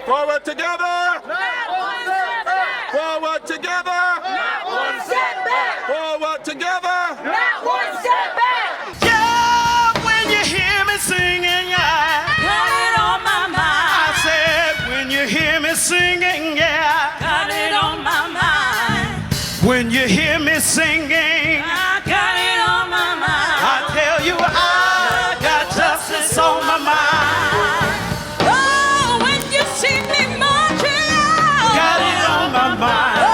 Forward together. Not one step back. Forward together. Not one step back. Forward together. Not one step back. Yeah, when you hear me singing, yeah. Got it on my mind. I said, when you hear me singing, yeah. Got it on my mind. When you hear me singing, I got it on my mind. I tell you I got justice on my mind. Oh, when you see me marching on. Got it on my mind. Oh,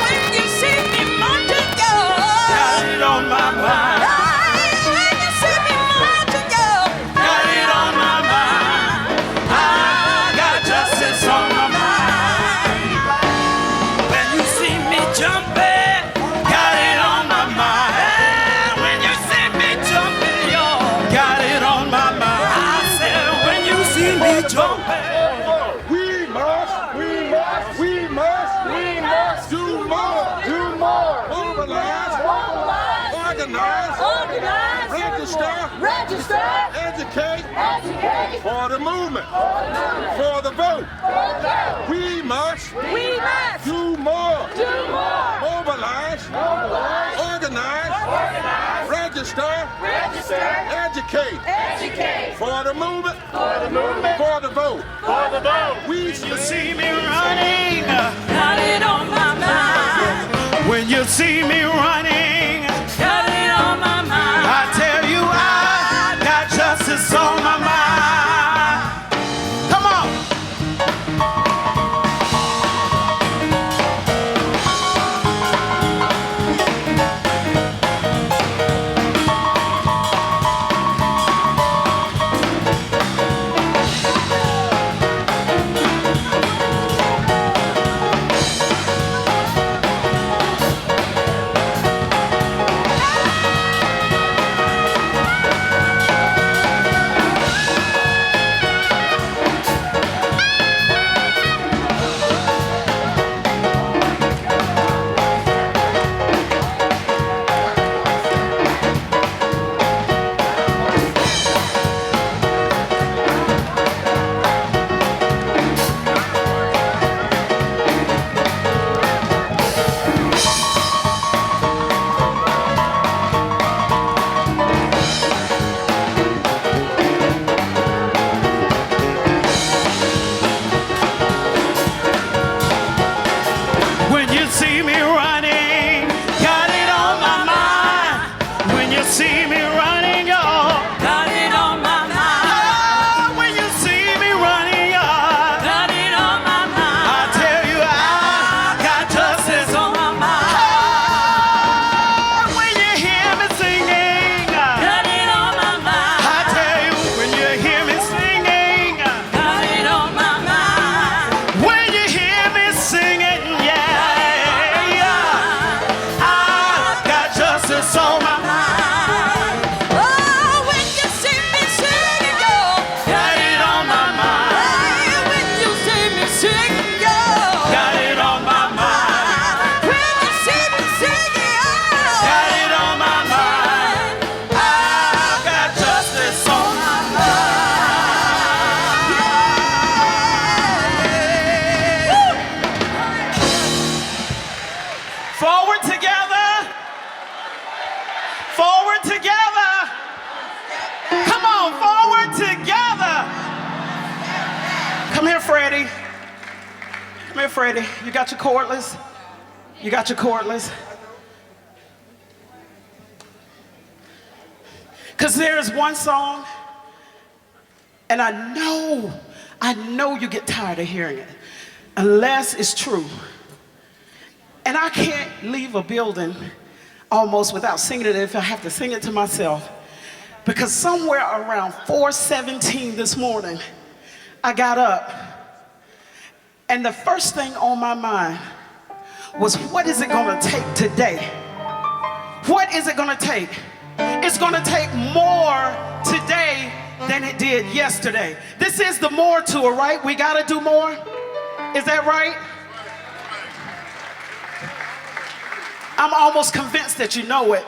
when you see me marching on. Got it on my mind. Oh, when you see me marching on. Got it on my mind. I got justice on my mind. When you see me jumping. Got it on my mind. When you see me jumping, yo. Got it on my mind. I said, when you see me jumping. We must do more. Mobilize. Organize. Register. Educate. For the movement. For the vote. We must do more. Mobilize. Organize. Register. Educate. For the movement. For the vote. We You see me running. Got it on my mind. When you see me running, Got it on my mind. I tell you I got justice on my mind. Come on. When you see me running, got it on my mind. When you see me running, y'all. Got it on my mind. When you see me running, y'all. Got it on my mind. I tell you I got justice on my mind. When you hear me singing, Got it on my mind. I tell you when you hear me singing, Got it on my mind. when you hear me singing, yeah, I got justice on my mind. Oh, when you see me singing, yo. Got it on my mind. Hey, when you see me singing, yo. Got it on my mind. When you see me singing, yo. Got it on my mind. I got justice on my mind. Forward together. Forward together. Come on, forward together. Come here, Freddie. Come here, Freddie. You got your cordless? You got your cordless? Because there's one song, and I know you get tired of hearing it, unless it's true. And I can't leave a building almost without singing it if I have to sing it to myself. Because somewhere around 4:17 this morning, I got up, and the first thing on my mind was, what is it gonna take today? What is it gonna take? It's gonna take more today than it did yesterday. This is the More Tour, right? We gotta do more. Is that right? I'm almost convinced that you know it.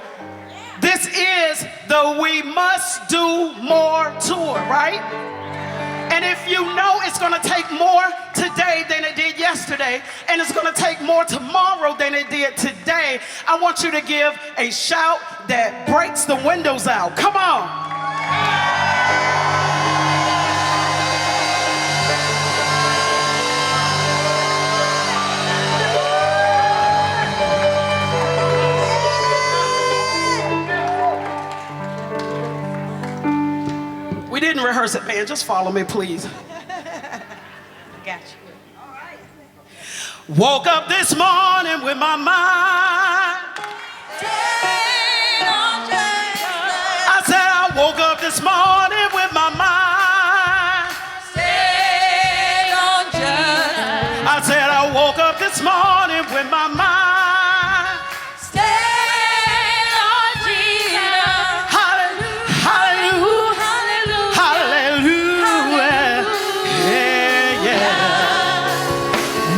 This is the We Must Do More Tour, right? And if you know it's going to take more today than it did yesterday, and it's going to take more tomorrow than it did today, I want you to give a shout that breaks the windows out. Come on. We didn't rehearse it, man. Just follow me, please. Got you. Woke up this morning with my mind. I said I woke up this morning with my mind. I said I woke up this morning with my mind.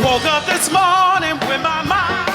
Woke up this morning with my mind.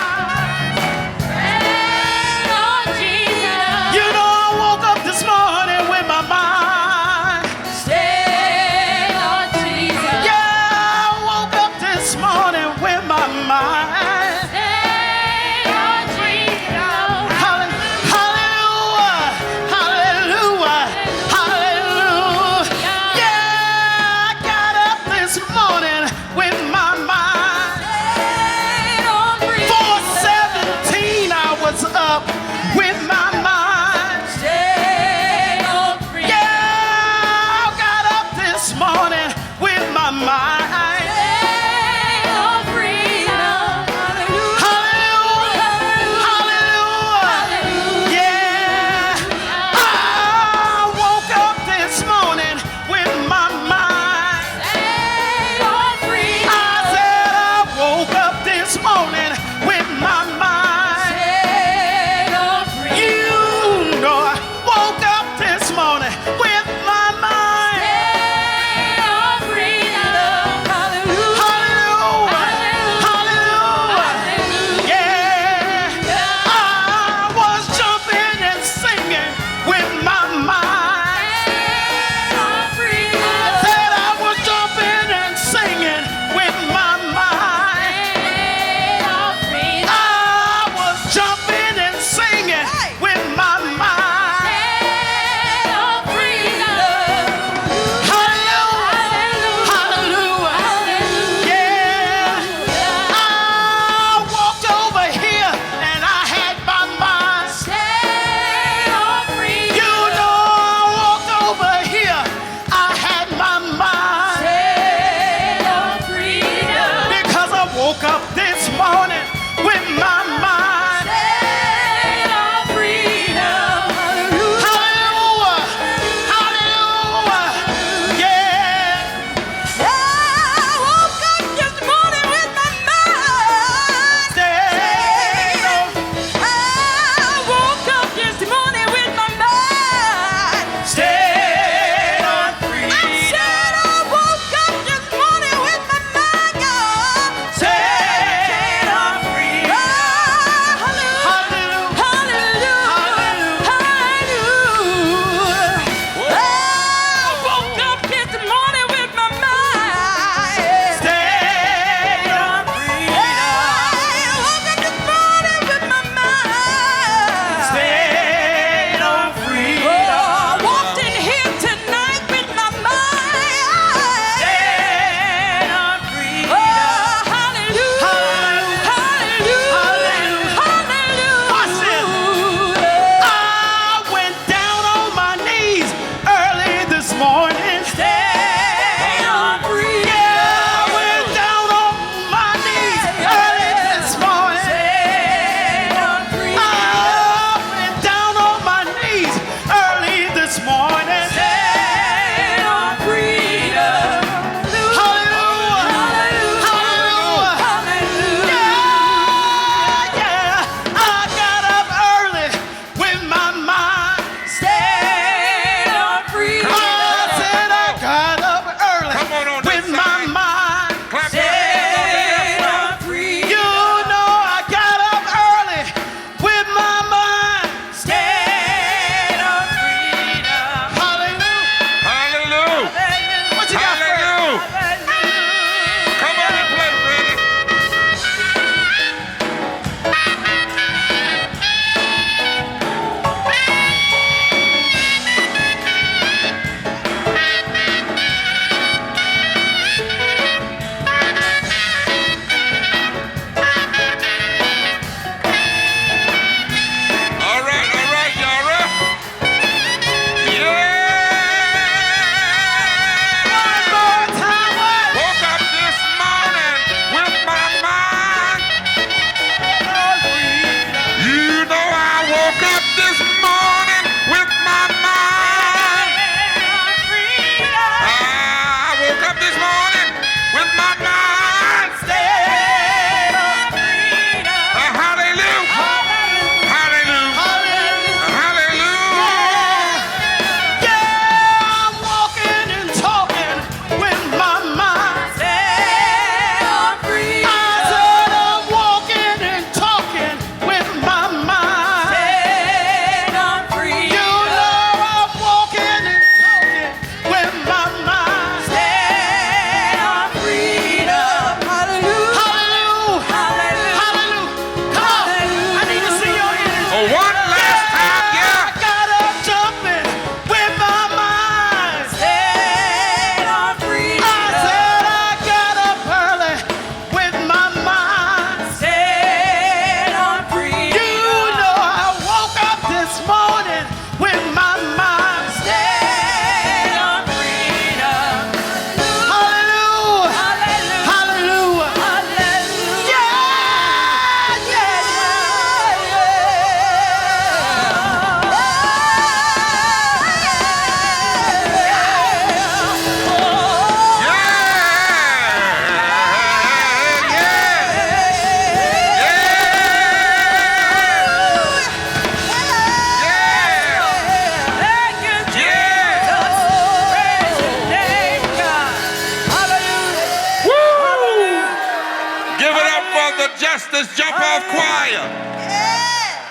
Baptist Jump-Off Choir.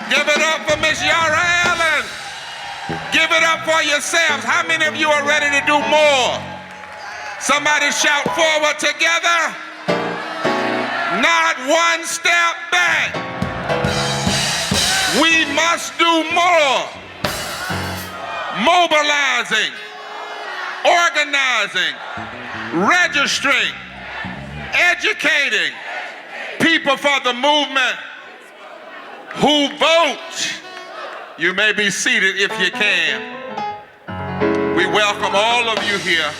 Give it up for Miss Yara Allen. Give it up for yourselves. How many of you are ready to do more? Somebody shout forward together. Not one step back. We must do more. Mobilizing, organizing, registering, educating people for the movement who vote. You may be seated if you can. We welcome all of you here.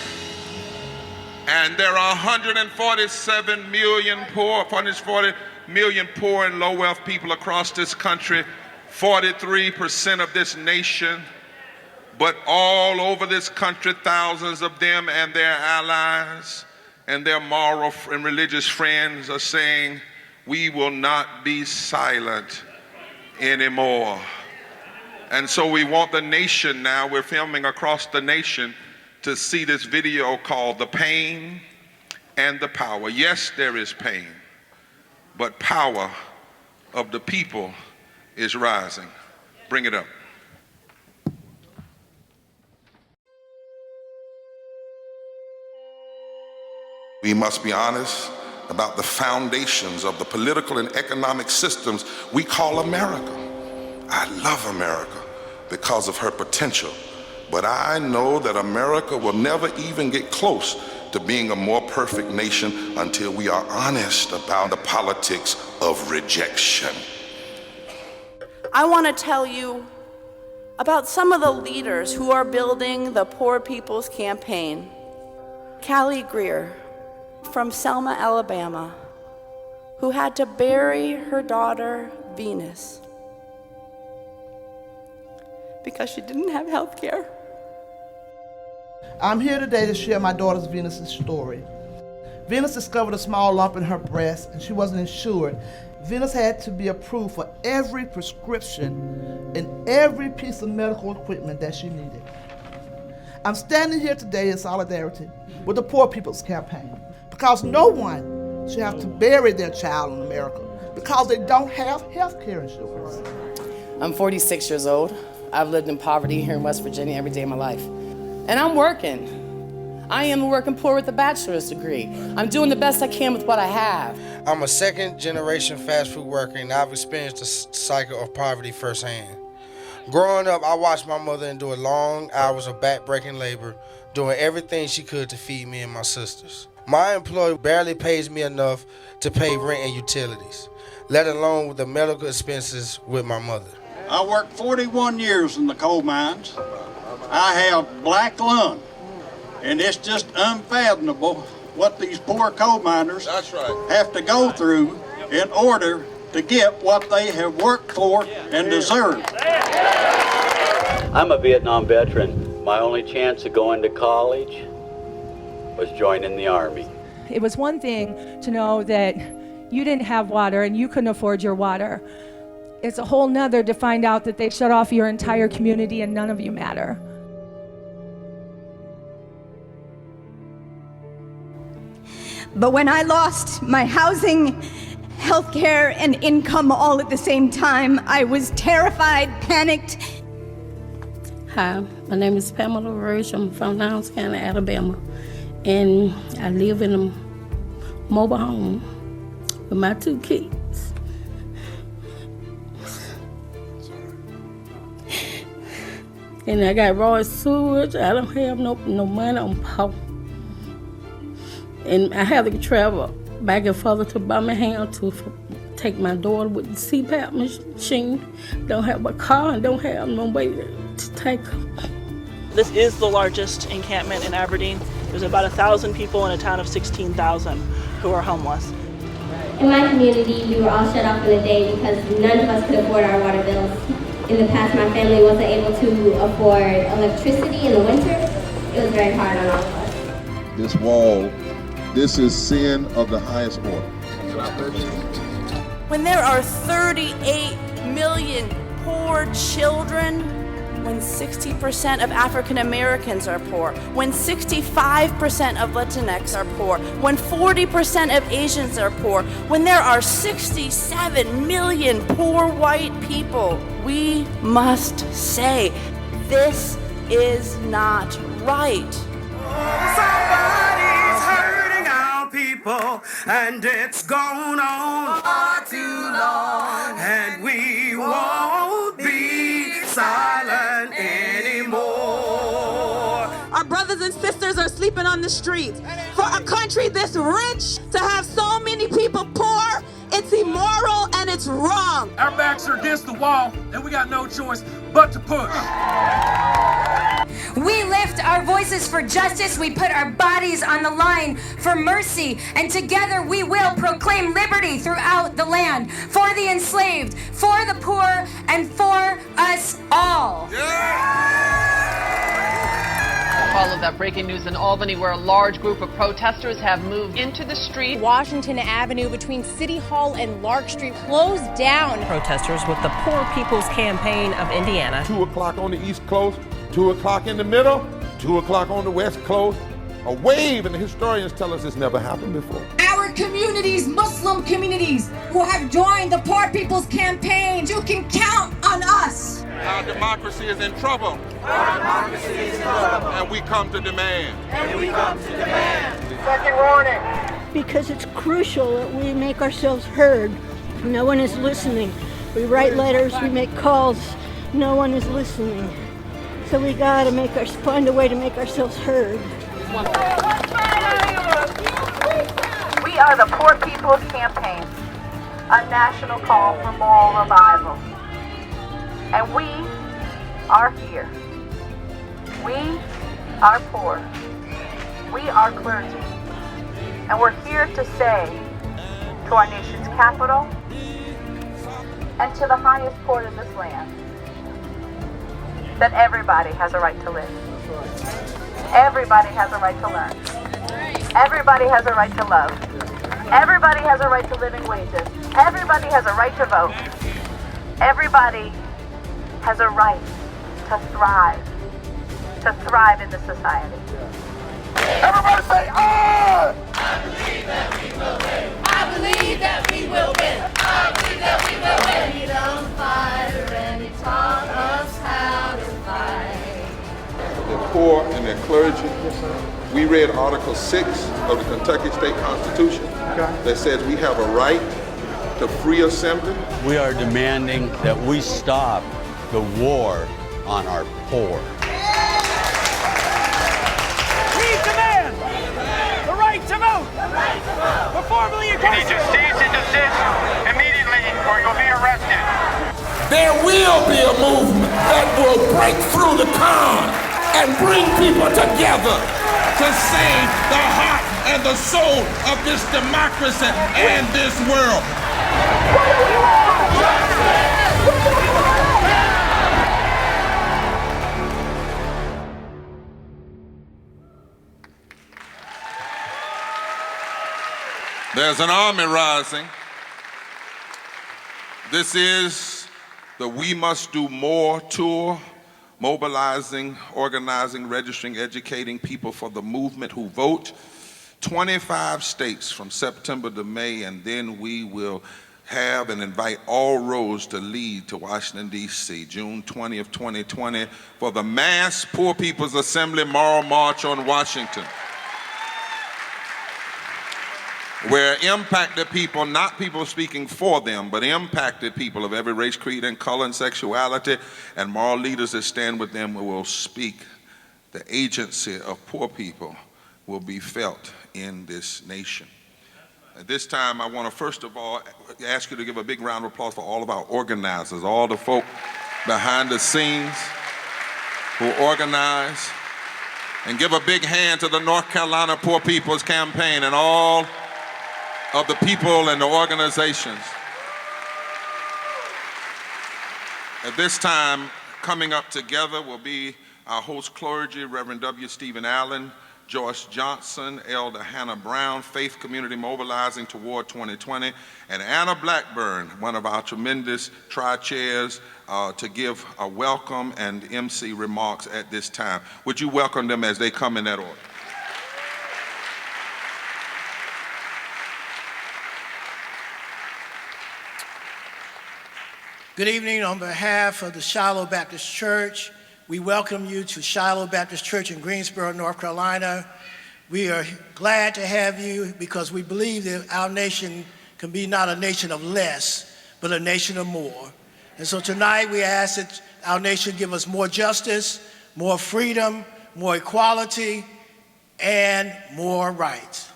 And there are 147 million poor, 140 million poor and low wealth people across this country, 43% of this nation. But all over this country, thousands of them and their allies and their moral and religious friends are saying, we will not be silent anymore. And so we want the nation now, we're filming across the nation, to see this video called The Pain and the Power. Yes, there is pain, but power of the people is rising. Bring it up. We must be honest about the foundations of the political and economic systems we call America. I love America because of her potential, but I know that America will never even get close to being a more perfect nation until we are honest about the politics of rejection. I want to tell you about some of the leaders who are building the Poor People's Campaign. Callie Greer from Selma, Alabama, who had to bury her daughter, Venus, because she didn't have health care. I'm here today to share my daughter's Venus's story. Venus discovered a small lump in her breast and she wasn't insured. Venus had to be approved for every prescription and every piece of medical equipment that she needed. I'm standing here today in solidarity with the Poor People's Campaign because no one should have to bury their child in America because they don't have health care insurance. I'm 46 years old. I've lived in poverty here in West Virginia every day of my life. And I'm working. I am a working poor with a bachelor's degree. I'm doing the best I can with what I have. I'm a second-generation fast food worker, and I've experienced the cycle of poverty firsthand. Growing up, I watched my mother endure long hours of back-breaking labor, doing everything she could to feed me and my sisters. My employer barely pays me enough to pay rent and utilities, let alone with the medical expenses with my mother. I worked 41 years in the coal mines. I have black lung, and it's just unfathomable what these poor coal miners have to go through in order to get what they have worked for and deserve. I'm a Vietnam veteran. My only chance of going to college was joining the Army. It was one thing to know that you didn't have water and you couldn't afford your water. It's a whole nother to find out that they shut off your entire community and none of you matter. But when I lost my housing, health care, and income all at the same time, I was terrified, panicked. Hi, my name is Pamela Roach. I'm from Lowndes County, Alabama. And I live in a mobile home with my 2 kids. And I got raw sewage. I don't have no money on power. And I have to travel back and forth to Birmingham to take my daughter with the CPAP machine. Don't have a car and don't have no way to take her. This is the largest encampment in Aberdeen. There's about 1,000 people in a town of 16,000 who are homeless. In my community, we were all shut off in a day because none of us could afford our water bills. In the past, my family wasn't able to afford electricity in the winter. It was very hard on all of us. This wall, this is sin of the highest order. When there are 38 million poor children, when 60% of African Americans are poor, when 65% of Latinx are poor, when 40% of Asians are poor, when there are 67 million poor white people, we must say, this is not right. Somebody's hurting our people, and it's gone on far too long, and we won't be silent anymore. Our brothers and sisters are sleeping on the streets. For a country this rich to have so many people poor, it's immoral and it's wrong. Our backs are against the wall, and we got no choice but to push. We lift our voices for justice. We put our bodies on the line for mercy. And together we will proclaim liberty throughout the land for the enslaved, for the poor, and for us all. Followed that breaking news in Albany, where a large group of protesters have moved into the street. Washington Avenue between City Hall and Lark Street closed down. Protesters with the Poor People's Campaign of Indiana. 2 o'clock on the East Coast, 2 o'clock in the middle, 2 o'clock on the West Coast. A wave, and the historians tell us it's never happened before. Our communities, Muslim communities, who have joined the Poor People's Campaign, you can count on us. Our democracy is in trouble. Our democracy is in trouble. And we come to demand. And we come to demand. Second warning. Because it's crucial that we make ourselves heard. No one is listening. We write letters, we make calls. No one is listening. So we gotta find a way to make ourselves heard. We are the Poor People's Campaign, a national call for moral revival. And we are here. We are poor. We are clergy. And we're here to say to our nation's capital and to the highest court of this land that everybody has a right to live. Everybody has a right to learn. Everybody has a right to love. Everybody has a right to living wages. Everybody has a right to vote. Everybody has a right to thrive in this society. Everybody say, ah! I believe that we will win. I believe that we will win. I believe that we will win. Freedom fighter, and he taught us how to fight. The poor and their clergy. We read Article 6 of the Kentucky State Constitution that says we have a right to free assembly. We are demanding that we stop the war on our poor. We demand the right to vote. We're formally incarcerated. You need to cease and desist immediately or you'll be arrested. There will be a movement that will break through the con and bring people together to save the heart and the soul of this democracy and this world. There's an army rising. This is the We Must Do More tour, mobilizing, organizing, registering, educating people for the movement who vote. 25 states from September to May, and then we will have and invite all roads to lead to Washington, D.C., June 20th, 2020, for the mass Poor People's Assembly Moral March on Washington, where impacted people, not people speaking for them, but impacted people of every race, creed, and color and sexuality, and moral leaders that stand with them will speak. The agency of poor people will be felt in this nation. At this time, I want to first of all ask you to give a big round of applause for all of our organizers, all the folk behind the scenes who organize, and give a big hand to the North Carolina Poor People's Campaign and all of the people and the organizations. At this time, coming up together will be our host clergy, Reverend W. Stephen Allen, Joyce Johnson, Elder Hannah Brown, Faith Community Mobilizing Toward 2020, and Anna Blackburn, one of our tremendous tri-chairs, to give a welcome and MC remarks at this time. Would you welcome them as they come in that order? Good evening. On behalf of the Shiloh Baptist Church, we welcome you to Shiloh Baptist Church in Greensboro, North Carolina. We are glad to have you because we believe that our nation can be not a nation of less, but a nation of more. And so tonight we ask that our nation give us more justice, more freedom, more equality, and more rights.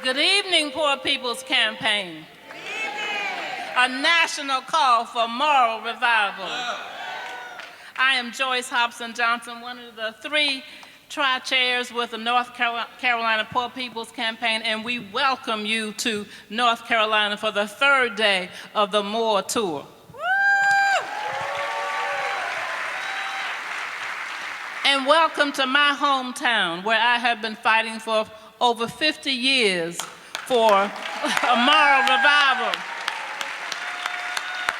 Good evening, Poor People's Campaign. A national call for moral revival. I am Joyce Hobson Johnson, one of the 3 tri-chairs with the North Carolina Poor People's Campaign, and we welcome you to North Carolina for the 3rd day of the M.O.R.E tour. And welcome to my hometown, where I have been fighting for over 50 years for a moral revival,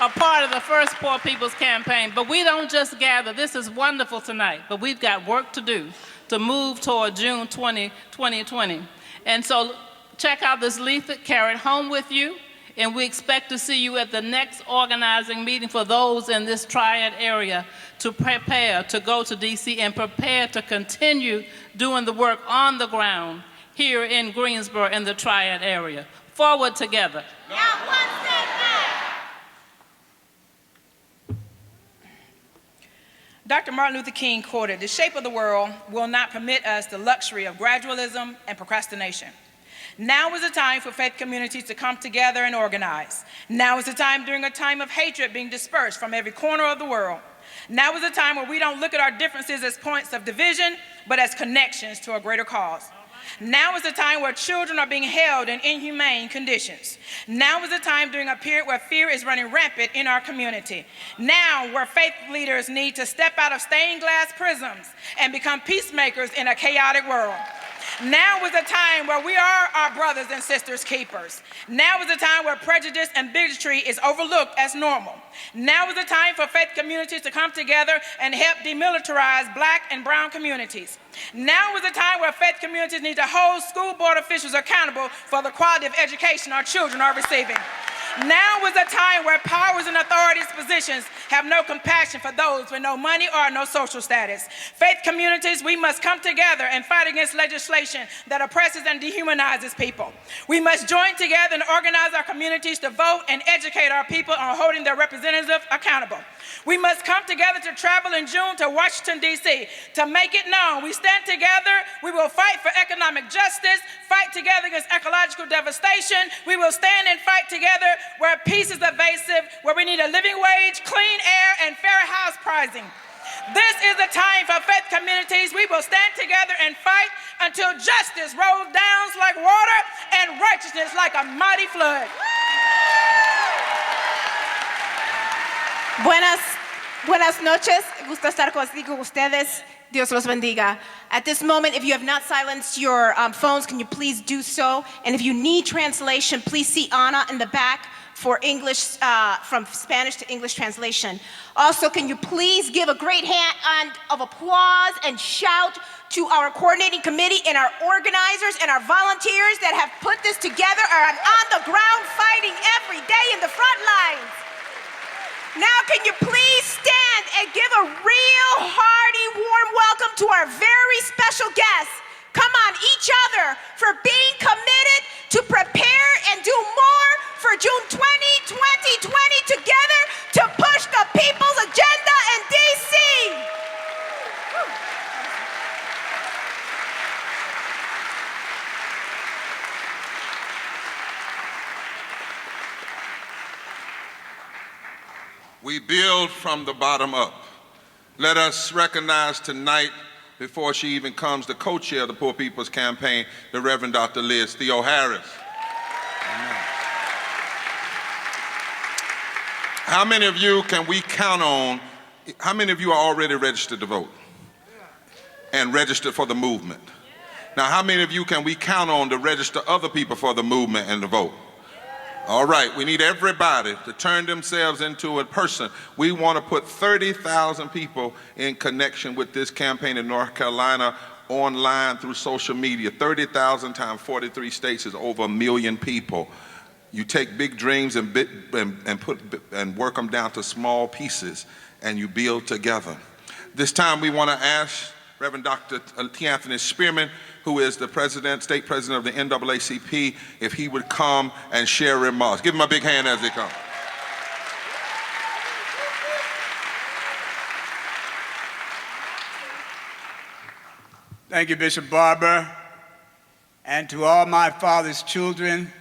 a part of the first Poor People's Campaign. But we don't just gather. This is wonderful tonight, but we've got work to do to move toward June 2020. And so check out this leaflet, carry it home with you, and we expect to see you at the next organizing meeting for those in this triad area to prepare to go to DC and prepare to continue doing the work on the ground here in Greensboro in the triad area. Forward together. Not one step back. Dr. Martin Luther King quoted, "The shape of the world will not permit us the luxury of gradualism and procrastination. Now is the time for faith communities to come together and organize. Now is the time during a time of hatred being dispersed from every corner of the world. Now is the time where we don't look at our differences as points of division, but as connections to a greater cause. Now is the time where children are being held in inhumane conditions. Now is the time during a period where fear is running rampant in our community. Now where faith leaders need to step out of stained glass prisms and become peacemakers in a chaotic world. Now is the time where we are our brothers and sisters' keepers. Now is the time where prejudice and bigotry is overlooked as normal. Now is the time for faith communities to come together and help demilitarize Black and brown communities. Now is the time where faith communities need to hold school board officials accountable for the quality of education our children are receiving. Now is the time where powers and authorities positions have no compassion for those with no money or no social status. Faith communities, we must come together and fight against legislation that oppresses and dehumanizes people. We must join together and organize our communities to vote and educate our people on holding their representatives accountable. We must come together to travel in June to Washington, D.C. to make it known we stand together, we will fight for economic justice, fight together against ecological devastation, we will stand and fight together where peace is evasive, where we need a living wage, clean air, and fair house pricing. This is the time for faith communities. We will stand together and fight until justice rolls down like water and righteousness like a mighty flood. Buenas noches. Gusto estar contigo con ustedes. Dios los bendiga. At this moment, if you have not silenced your phones, can you please do so? And if you need translation, please see Anna in the back for English, from Spanish to English translation. Also, can you please give a great hand of applause and shout to our coordinating committee and our organizers and our volunteers that have put this together, are on the ground fighting every day in the front lines. Now can you please stand and give a real hearty, warm welcome to our very special guests. Come on, each other, for being committed to prepare and do more for June 2020 together to push the people's agenda in D.C. We build from the bottom up. Let us recognize tonight, before she even comes, the co-chair of the Poor People's Campaign, the Reverend Dr. Liz Theo Harris. Amen. How many of you can we count on How many of you are already registered to vote and registered for the movement? Now, how many of you can we count on to register other people for the movement and to vote? All right, we need everybody to turn themselves into a person. We want to put 30,000 people in connection with this campaign in North Carolina online through social media. 30,000 times 43 states is over 1 million people. You take big dreams and work them down to small pieces, and you build together. This time we want to ask Reverend Dr. T. Anthony Spearman, who is the state president of the NAACP, if he would come and share remarks. Give him a big hand as he comes. Thank you, Bishop Barber, and to all my father's children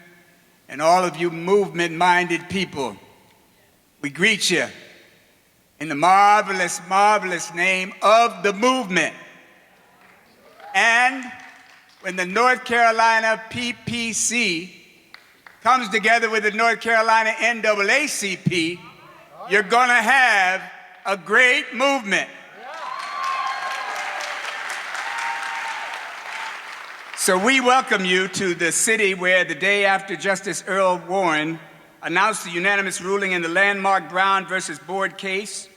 and all of you movement-minded people, we greet you in the marvelous, marvelous name of the movement. And when the North Carolina PPC comes together with the North Carolina NAACP, you're going to have a great movement. So we welcome you to the city where the day after Justice Earl Warren announced the unanimous ruling in the landmark Brown versus Board case,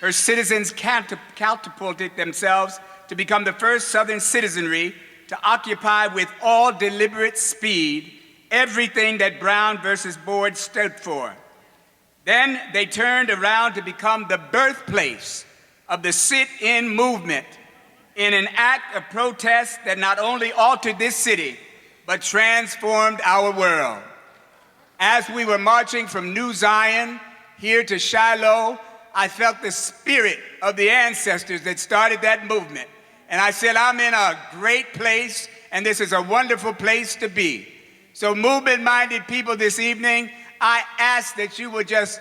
her citizens catapulted themselves to become the first Southern citizenry to occupy with all deliberate speed everything that Brown versus Board stood for. Then they turned around to become the birthplace of the sit-in movement in an act of protest that not only altered this city, but transformed our world. As we were marching from New Zion here to Shiloh, I felt the spirit of the ancestors that started that movement. And I said, I'm in a great place, and this is a wonderful place to be. So movement-minded people this evening, I ask that you would just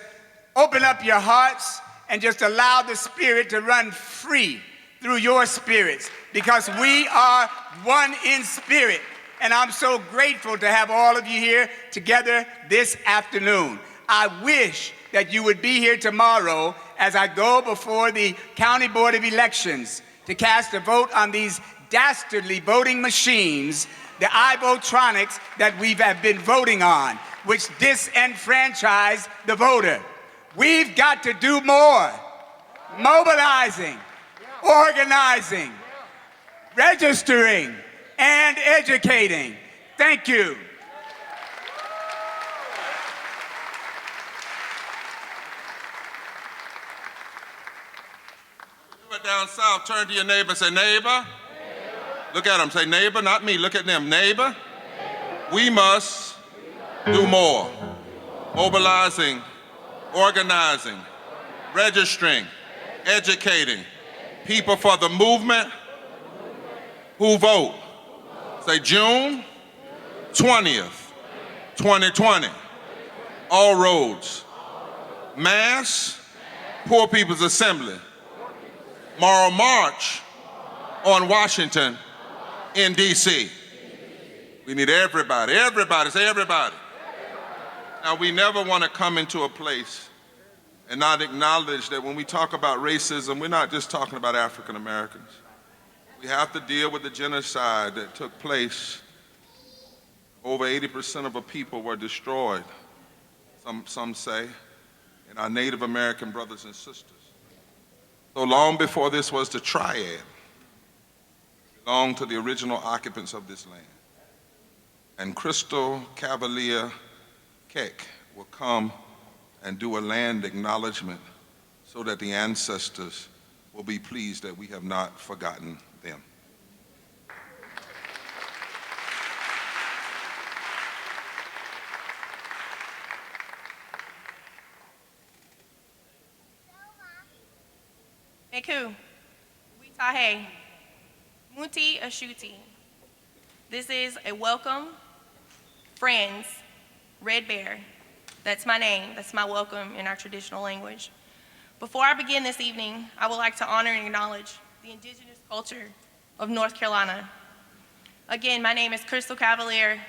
open up your hearts and just allow the Spirit to run free through your spirits, because we are one in spirit. And I'm so grateful to have all of you here together this afternoon. I wish that you would be here tomorrow as I go before the County Board of Elections to cast a vote on these dastardly voting machines, the iVotronics that we have been voting on, which disenfranchise the voter. We've got to do more. Mobilizing, organizing, registering, and educating. Thank you. Down south, turn to your neighbor and say, neighbor. Look at them, say, neighbor, not me, look at them. Neighbor, we must do more. Mobilizing, organizing, registering, educating people for the movement who vote. Say June 20th, 2020. All roads. Mass Poor People's Assembly. Moral March on Washington in D.C. We need everybody. Everybody, say everybody. Now, we never want to come into a place and not acknowledge that when we talk about racism, we're not just talking about African Americans. We have to deal with the genocide that took place. Over 80% of our people were destroyed, some say, and our Native American brothers and sisters. So long before this was the triad, it belonged to the original occupants of this land. And Crystal Cavalier Keck will come and do a land acknowledgement so that the ancestors will be pleased that we have not forgotten them. Meku, Witahe, Muti Ashuti. This is a welcome, friends, Red Bear. That's my name, that's my welcome in our traditional language. Before I begin this evening, I would like to honor and acknowledge the indigenous culture of North Carolina. Again, my name is Crystal Cavalier.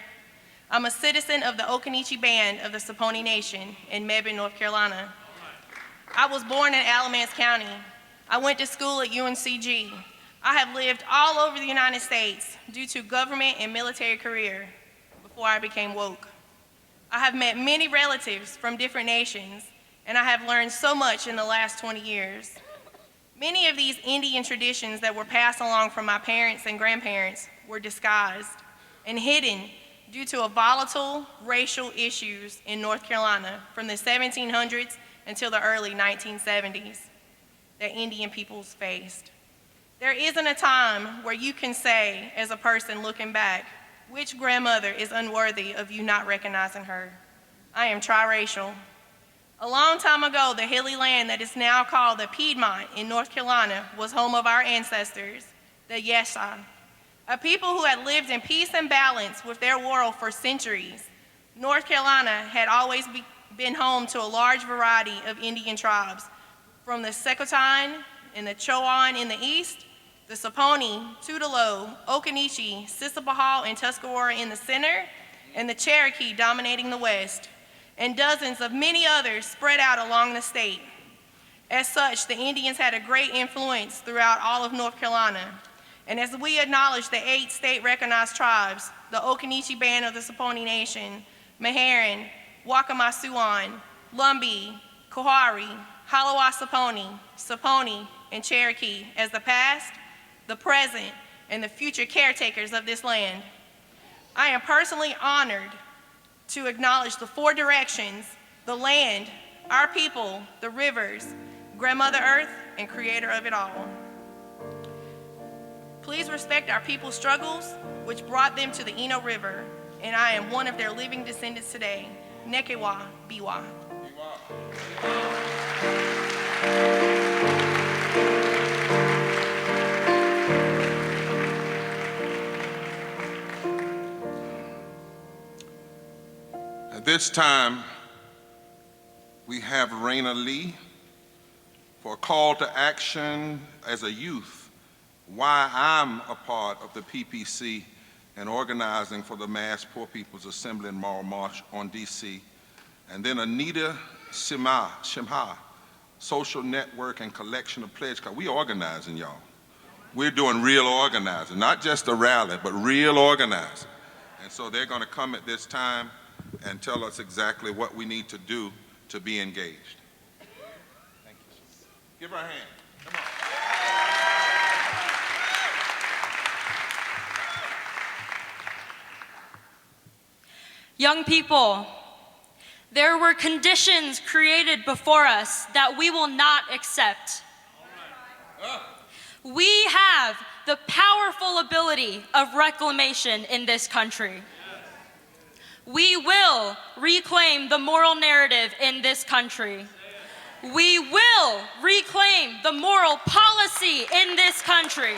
I'm a citizen of the Occaneechi Band of the Saponi Nation in Mebane, North Carolina. I was born in Alamance County. I went to school at UNCG. I have lived all over the United States due to government and military career before I became woke. I have met many relatives from different nations, and I have learned so much in the last 20 years. Many of these Indian traditions that were passed along from my parents and grandparents were disguised and hidden due to a volatile racial issues in North Carolina from the 1700s until the early 1970s that Indian peoples faced. There isn't a time where you can say, as a person looking back, which grandmother is unworthy of you not recognizing her. I am triracial. A long time ago, the hilly land that is now called the Piedmont in North Carolina was home of our ancestors, the Yesha, a people who had lived in peace and balance with their world for centuries. North Carolina had always been home to a large variety of Indian tribes, from the Secotine and the Chowan in the east, the Saponi, Tutelo, Occaneechi, Sissebahaw, and Tuscarora in the center, and the Cherokee dominating the west, and dozens of many others spread out along the state. As such, the Indians had a great influence throughout all of North Carolina. And as we acknowledge the 8 state-recognized tribes, the Occaneechi Band of the Saponi Nation, Meherrin, Waccamaw-Siouan, Lumbee, Coharie, Halawa-Saponi, Saponi, and Cherokee as the past, the present, and the future caretakers of this land. I am personally honored to acknowledge the 4 directions, the land, our people, the rivers, Grandmother Earth, and creator of it all. Please respect our people's struggles, which brought them to the Eno River, and I am one of their living descendants today. Nekewa Biwa. At this time, we have Raina Lee for a call to action as a youth, why I'm a part of the PPC and organizing for the Mass Poor People's Assembly and Moral March on DC. And then Anita Shimha, social network and collection of pledge cards. We organizing, y'all. We're doing real organizing, not just a rally, but real organizing. And so they're gonna come at this time and tell us exactly what we need to do to be engaged. Thank you. Give her a hand. Come on. Young people, there were conditions created before us that we will not accept. We have the powerful ability of reclamation in this country. We will reclaim the moral narrative in this country. We will reclaim the moral policy in this country.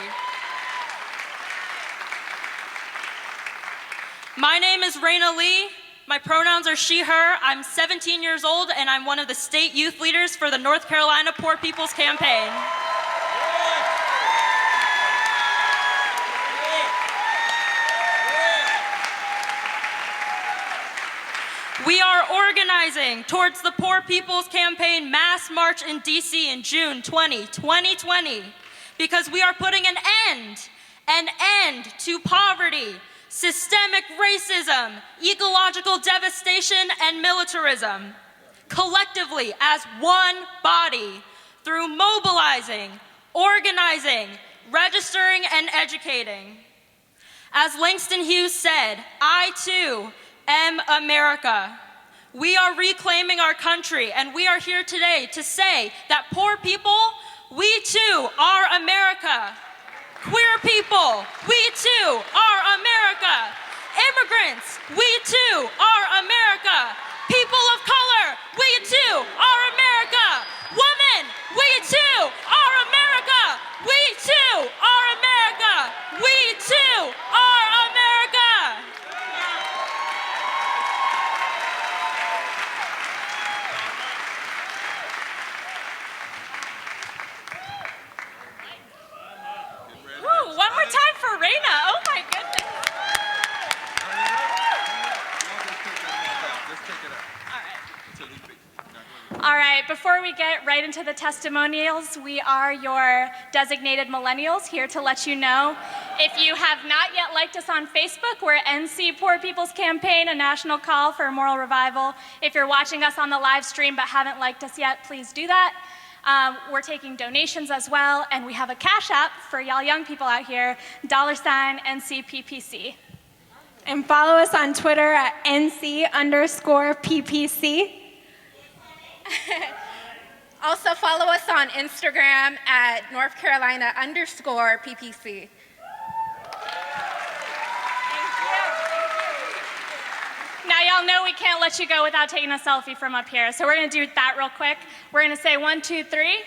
My name is Raina Lee. My pronouns are she, her. I'm 17 years old, and I'm one of the state youth leaders for the North Carolina Poor People's Campaign. We are organizing towards the Poor People's Campaign Mass March in DC in June 2020, because we are putting an end to poverty, systemic racism, ecological devastation, and militarism, collectively as one body, through mobilizing, organizing, registering, and educating. As Langston Hughes said, I too am America. We are reclaiming our country, and we are here today to say that poor people, we too are America. Queer people, we too are America. Immigrants, we too are America. People of color, we too are America. Women, we too are America. We too are America. We too are America. One more time for Raina. Oh my goodness. Just take it out. All right. Until he picks. Now go ahead. All right, before we get right into the testimonials, we are your designated millennials here to let you know. If you have not yet liked us on Facebook, we're NC Poor People's Campaign, a national call for moral revival. If you're watching us on the live stream but haven't liked us yet, please do that. We're taking donations as well, and we have a Cash App for y'all young people out here, $NCPPC. And follow us on Twitter at NC_PPC. Also follow us on Instagram at North Carolina_PPC. Now y'all know we can't let you go without taking a selfie from up here, so we're gonna do that real quick. We're gonna say 1, 2, 3,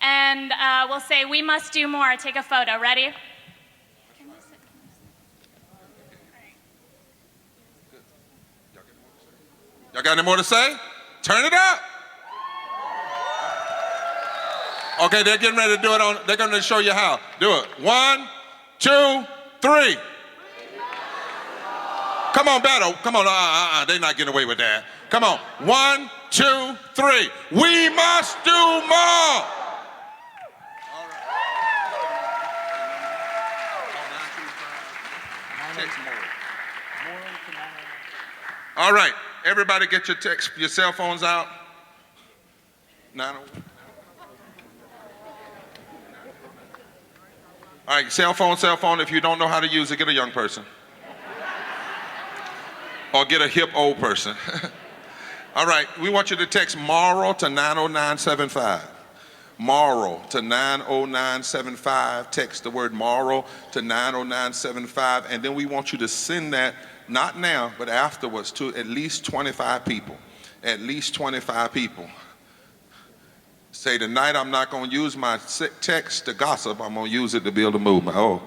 and we'll say, "We must do more." Take a photo. Ready? Y'all got any more to say? Turn it up. Okay, they're getting ready to do it on, they're going to show you how. Do it. 1, 2, 3. Come on, battle. Come on, they're not getting away with that. Come on. 1, 2, 3. We must do more. All right, everybody get your cell phones out. 901. All right, cell phone. If you don't know how to use it, get a young person. Or get a hip old person. All right, we want you to text moral to 90975. Moral to 90975. Text the word moral to 90975. And then we want you to send that, not now, but afterwards, to at least 25 people. At least 25 people. Say, tonight I'm not going to use my text to gossip. I'm going to use it to build a movement. Oh,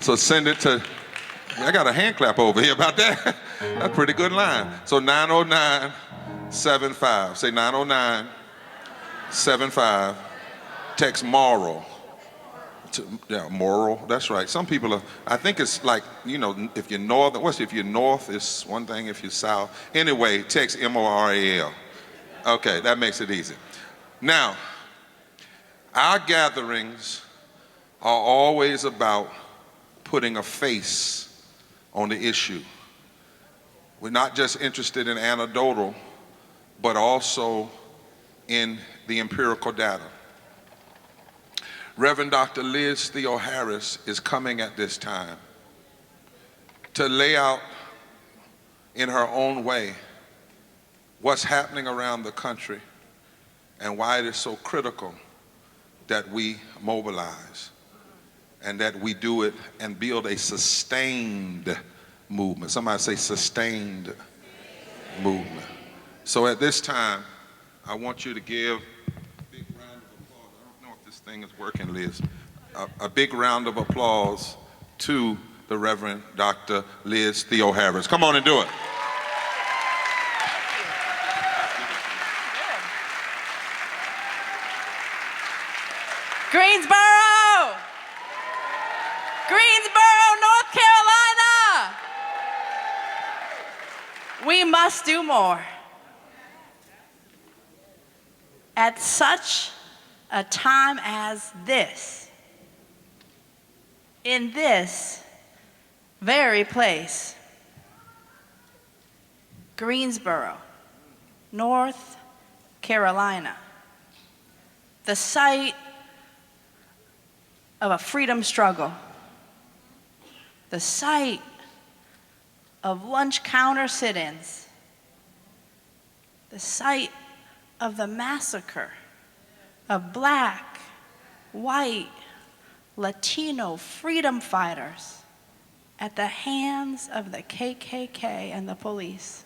so send it to, I got a hand clap over here about that. That's a pretty good line. So 90975. Say 90975. Text moral. Yeah, moral. That's right. Some people are, I think it's like, you know, if you're north, if you're north, it's one thing. If you're south. Anyway, text M-O-R-E-L. Okay, that makes it easy. Now, our gatherings are always about putting a face on the issue. We're not just interested in anecdotal, but also in the empirical data. Reverend Dr. Liz Theo Harris is coming at this time to lay out in her own way what's happening around the country and why it is so critical that we mobilize and that we do it and build a sustained movement. Somebody say sustained movement. So at this time, I want you to give a big round of applause. I don't know if this thing is working, Liz. A big round of applause to the Reverend Dr. Liz Theo Harris. Come on and do it. Greensboro! Greensboro, North Carolina! We must do more. At such a time as this, in this very place, Greensboro, North Carolina, the site of a freedom struggle, the site of lunch counter sit-ins, the site of the massacre of Black, white, Latino freedom fighters at the hands of the KKK and the police,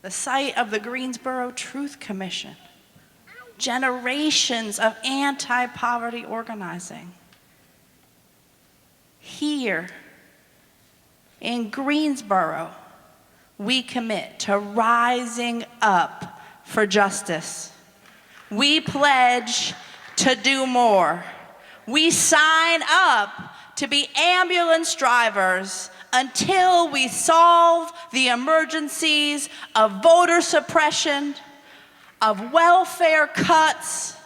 the site of the Greensboro Truth Commission, generations of anti-poverty organizing. Here in Greensboro, we commit to rising up for justice. We pledge to do more. We sign up to be ambulance drivers until we solve the emergencies of voter suppression, of welfare cuts,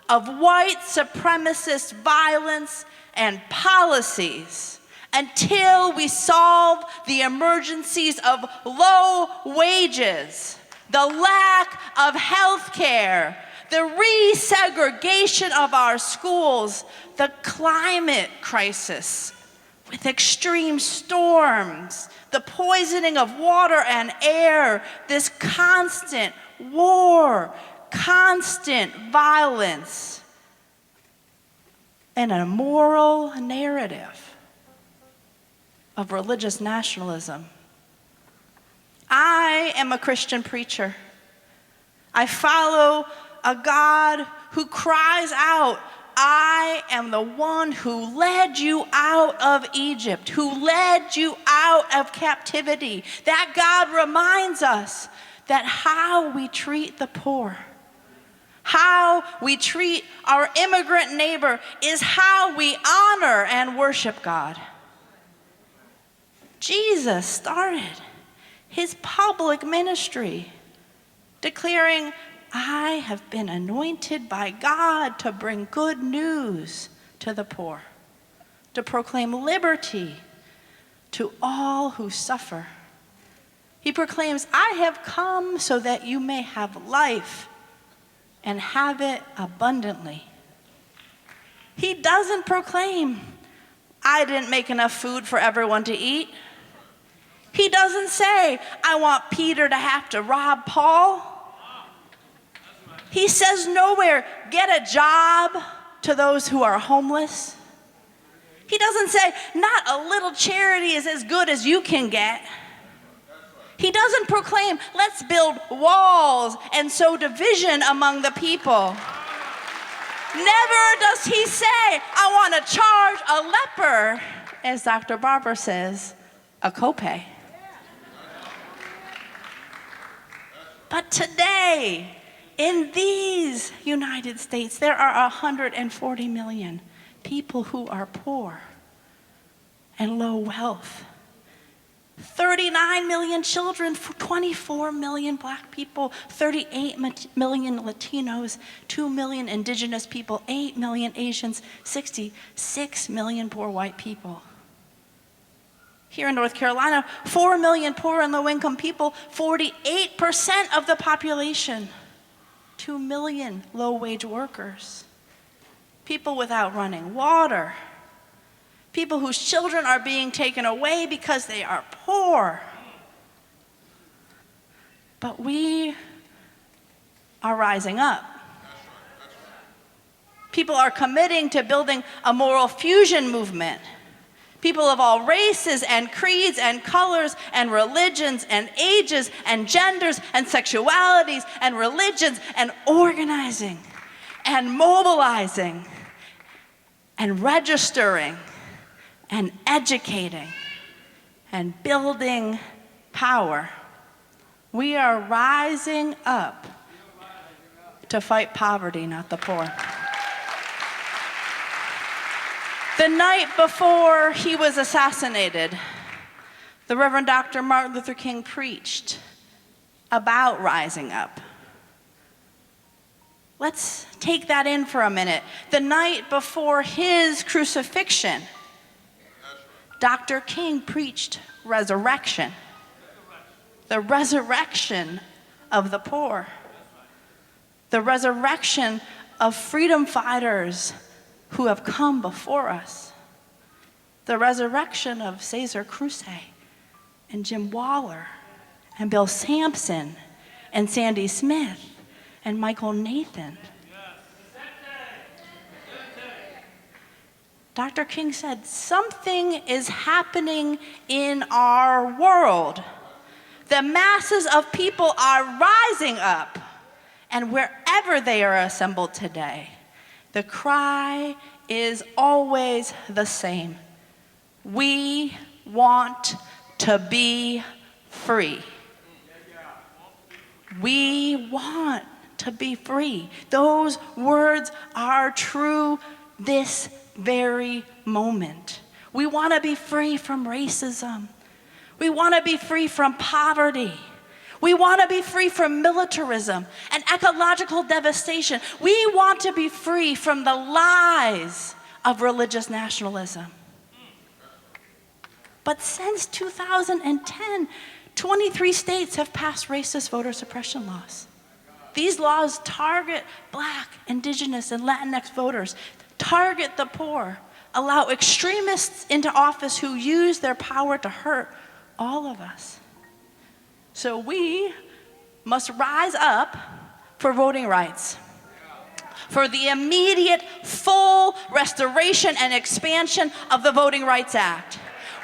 of white supremacist violence and policies until we solve the emergencies of low wages, the lack of health care, the resegregation of our schools, the climate crisis with extreme storms, the poisoning of water and air, this constant war, constant violence, and a moral narrative of religious nationalism. I am a Christian preacher. I follow a God who cries out, I am the one who led you out of Egypt, who led you out of captivity. That God reminds us that how we treat the poor, how we treat our immigrant neighbor is how we honor and worship God. Jesus started his public ministry declaring, I have been anointed by God to bring good news to the poor, to proclaim liberty to all who suffer. He proclaims, I have come so that you may have life and have it abundantly. He doesn't proclaim, I didn't make enough food for everyone to eat. He doesn't say, I want Peter to have to rob Paul. He says nowhere, get a job to those who are homeless. He doesn't say, not a little charity is as good as you can get. He doesn't proclaim, let's build walls and sow division among the people. Never does he say, I want to charge a leper, as Dr. Barber says, a copay. But today, in these United States, there are 140 million people who are poor and low wealth. 39 million children, 24 million black people, 38 million Latinos, 2 million indigenous people, 8 million Asians, 66 million poor white people. Here in North Carolina, 4 million poor and low-income people, 48% of the population. 2 million low-wage workers, people without running water, people whose children are being taken away because they are poor. But we are rising up. People are committing to building a moral fusion movement. People of all races and creeds and colors and religions and ages and genders and sexualities and religions and organizing and mobilizing and registering and educating and building power. We are rising up to fight poverty, not the poor. The night before he was assassinated, the Reverend Dr. Martin Luther King preached about rising up. Let's take that in for a minute. The night before his crucifixion, Dr. King preached resurrection, the resurrection of the poor, the resurrection of freedom fighters who have come before us, the resurrection of Cesar Crusay and Jim Waller and Bill Sampson and Sandy Smith and Michael Nathan. Dr. King said, something is happening in our world. The masses of people are rising up, and wherever they are assembled today, the cry is always the same. We want to be free. We want to be free. Those words are true this very moment. We want to be free from racism. We want to be free from poverty. We want to be free from militarism and ecological devastation. We want to be free from the lies of religious nationalism. But since 2010, 23 states have passed racist voter suppression laws. These laws target Black, Indigenous, and Latinx voters, target the poor, allow extremists into office who use their power to hurt all of us. So we must rise up for voting rights, for the immediate full restoration and expansion of the Voting Rights Act.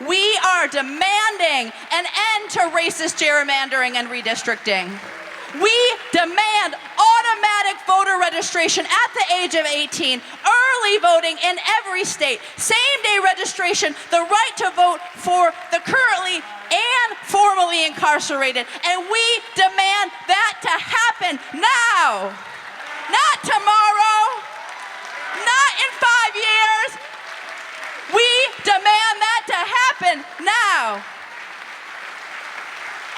We are demanding an end to racist gerrymandering and redistricting. We demand automatic voter registration at the age of 18, early voting in every state, same-day registration, the right to vote for the currently and formerly incarcerated. And we demand that to happen now, not tomorrow, not in 5 years. We demand that to happen now.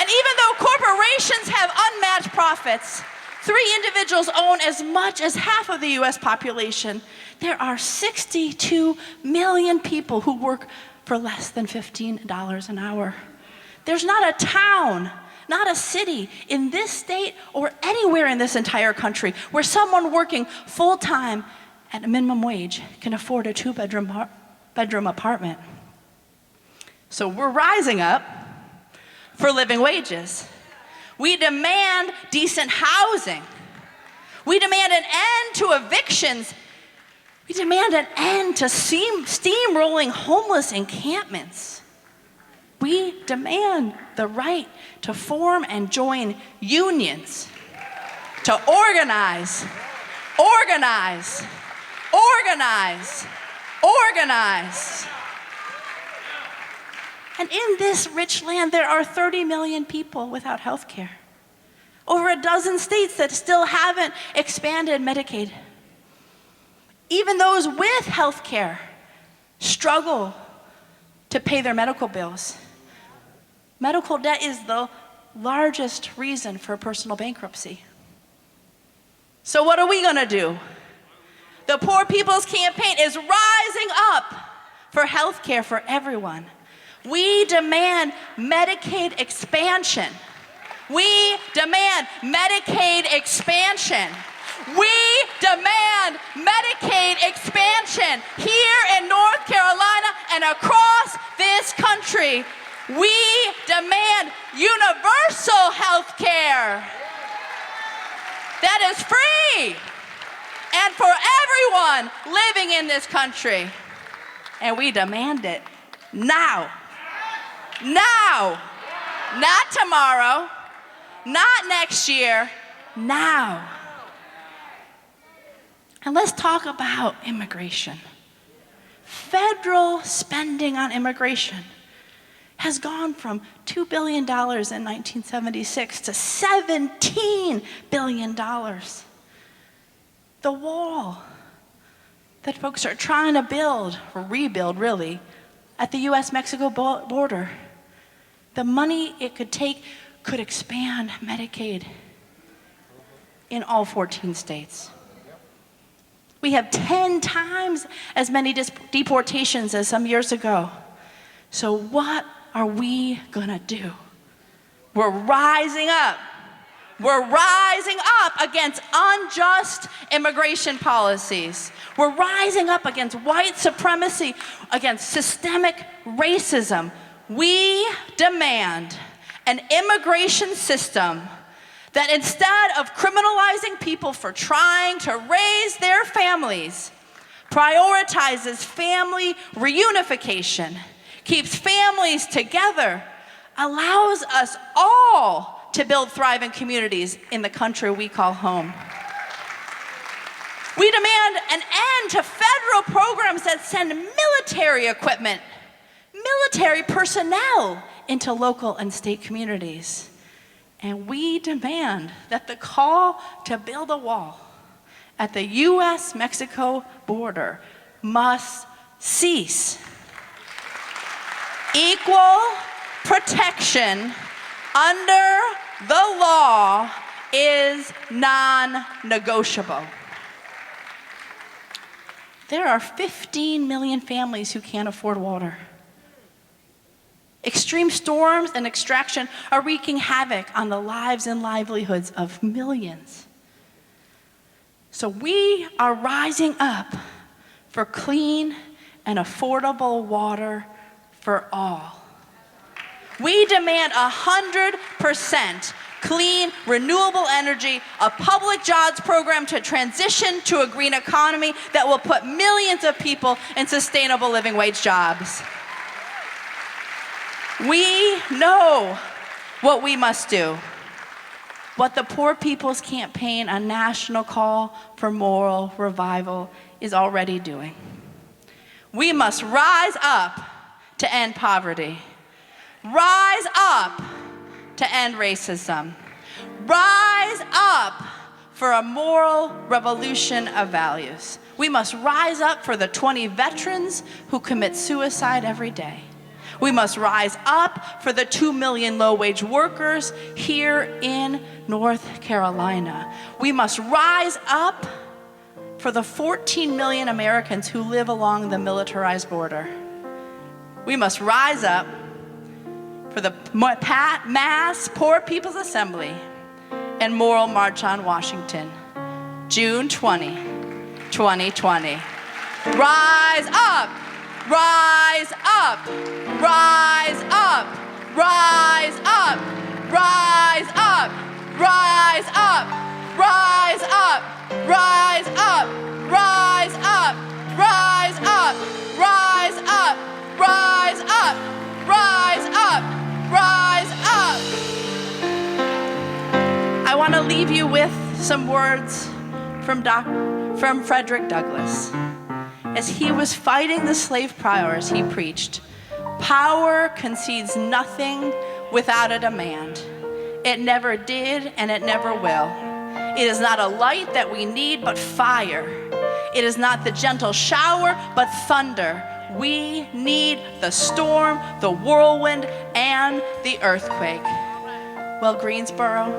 And even though corporations have unmatched profits, 3 individuals own as much as half of the US population, there are 62 million people who work for less than $15 an hour. There's not a town, not a city in this state or anywhere in this entire country where someone working full-time at a minimum wage can afford a 2-bedroom apartment. So we're rising up for living wages. We demand decent housing. We demand an end to evictions. We demand an end to steamrolling homeless encampments. We demand the right to form and join unions, to organize, organize, organize, organize. And in this rich land, there are 30 million people without health care. Over a dozen states that still haven't expanded Medicaid. Even those with health care struggle to pay their medical bills. Medical debt is the largest reason for personal bankruptcy. So what are we gonna do? The Poor People's Campaign is rising up for health care for everyone. We demand Medicaid expansion. We demand Medicaid expansion. We demand Medicaid expansion here in North Carolina and across this country. We demand universal health care that is free and for everyone living in this country. And we demand it now. Now, not tomorrow, not next year, now. And let's talk about immigration. Federal spending on immigration has gone from $2 billion in 1976 to $17 billion. The wall that folks are trying to build, or rebuild really, at the US-Mexico border, the money it could take could expand Medicaid in all 14 states. We have 10 times as many deportations as some years ago. So what are we gonna do? We're rising up. We're rising up against unjust immigration policies. We're rising up against white supremacy, against systemic racism. We demand an immigration system that instead of criminalizing people for trying to raise their families, prioritizes family reunification, keeps families together, allows us all to build thriving communities in the country we call home. We demand an end to federal programs that send military equipment, military personnel into local and state communities. And we demand that the call to build a wall at the US-Mexico border must cease. Equal protection under The law is non-negotiable. There are 15 million families who can't afford water. Extreme storms and extraction are wreaking havoc on the lives and livelihoods of millions. So we are rising up for clean and affordable water for all. We demand 100% clean, renewable energy, a public jobs program to transition to a green economy that will put millions of people in sustainable living wage jobs. We know what we must do, what the Poor People's Campaign, a national call for moral revival, is already doing. We must rise up to end poverty, rise up to end racism, rise up for a moral revolution of values. We must rise up for the 20 veterans who commit suicide every day. We must rise up for the 2 million low-wage workers here in North Carolina. We must rise up for the 14 million Americans who live along the militarized border. We must rise up for the Mass Poor People's Assembly and Moral March on Washington, June 20, 2020. Rise up! Rise up! Rise up! Rise up! Rise up! Rise up! Rise up! Rise up! Rise up! Rise up! Rise up! Rise up! Rise up! Rise up! I want to leave you with some words from Frederick Douglass. As he was fighting the slave powers, he preached, "Power concedes nothing without a demand. It never did and it never will. It is not a light that we need, but fire. It is not the gentle shower, but thunder. We need the storm, the whirlwind, and the earthquake." Well, Greensboro,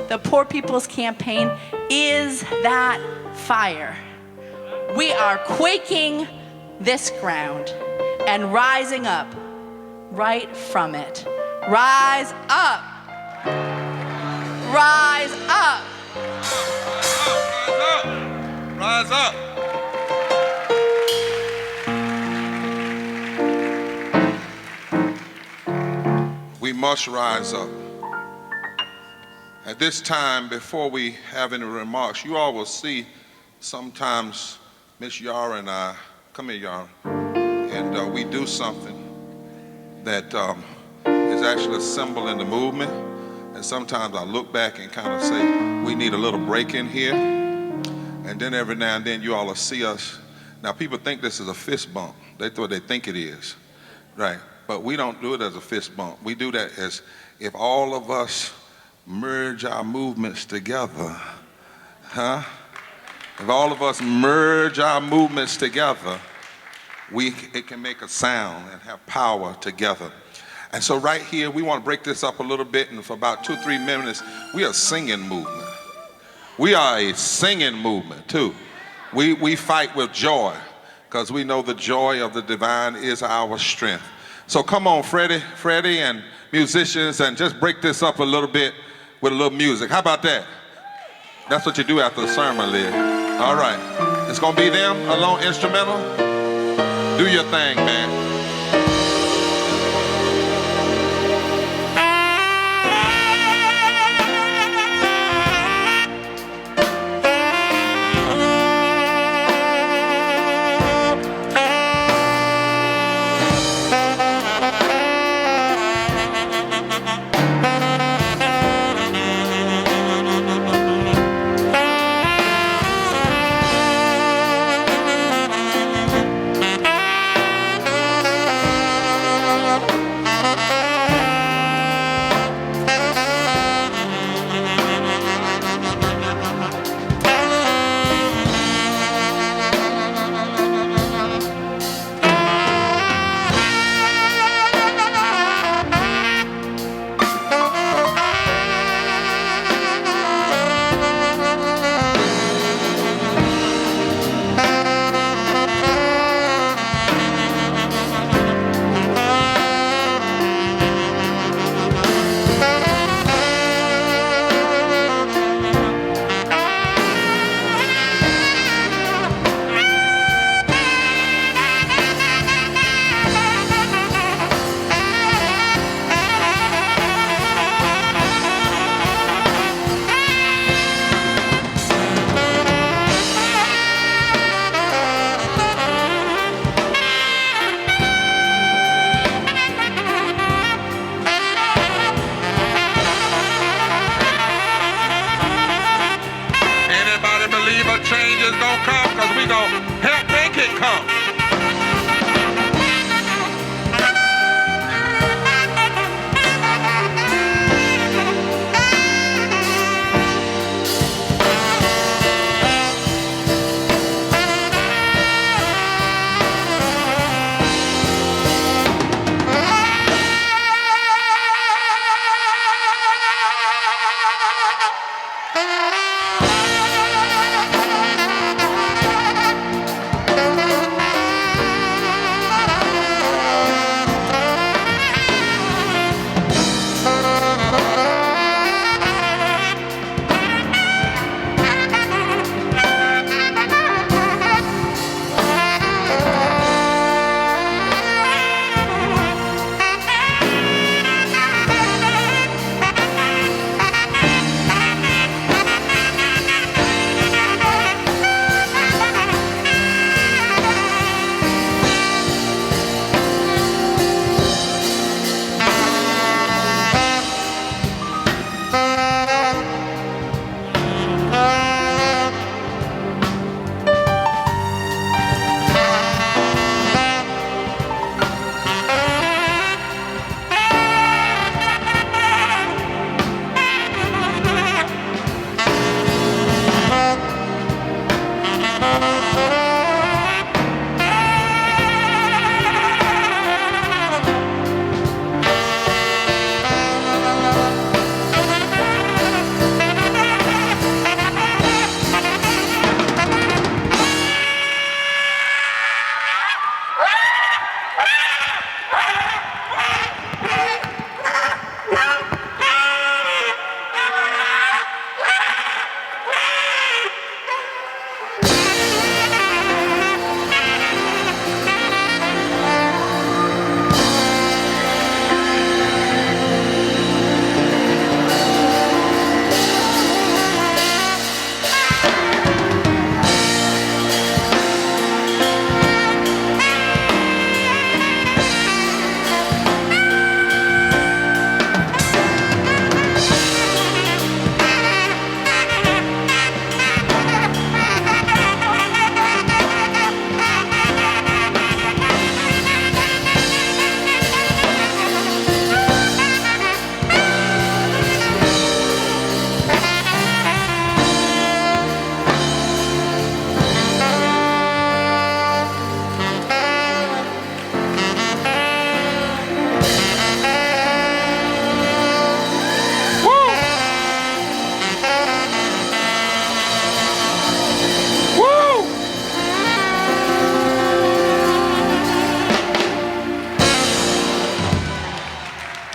the Poor People's Campaign is that fire. We are quaking this ground and rising up right from it. Rise up. Rise up. Rise up. We must rise up. At this time, before we have any remarks, you all will see sometimes Miss Yara and I, come here, Yara, and we do something that is actually a symbol in the movement. And sometimes I look back and kind of say, we need a little break in here. And then every now and then you all will see us. Now people think this is a fist bump. That's what they think it is, right? But we don't do it as a fist bump. We do that as if all of us merge our movements together, huh? If all of us merge our movements together, it can make a sound and have power together. And so right here, we want to break this up a little bit, and for about 2-3 minutes, we are a singing movement. We are a singing movement too. We fight with joy, because we know the joy of the divine is our strength. So come on, Freddie and musicians, and just break this up a little bit with a little music. How about that? That's what you do after the sermon, Liz. All right. It's going to be them, a little instrumental. Do your thing, man. we gonna help make it come.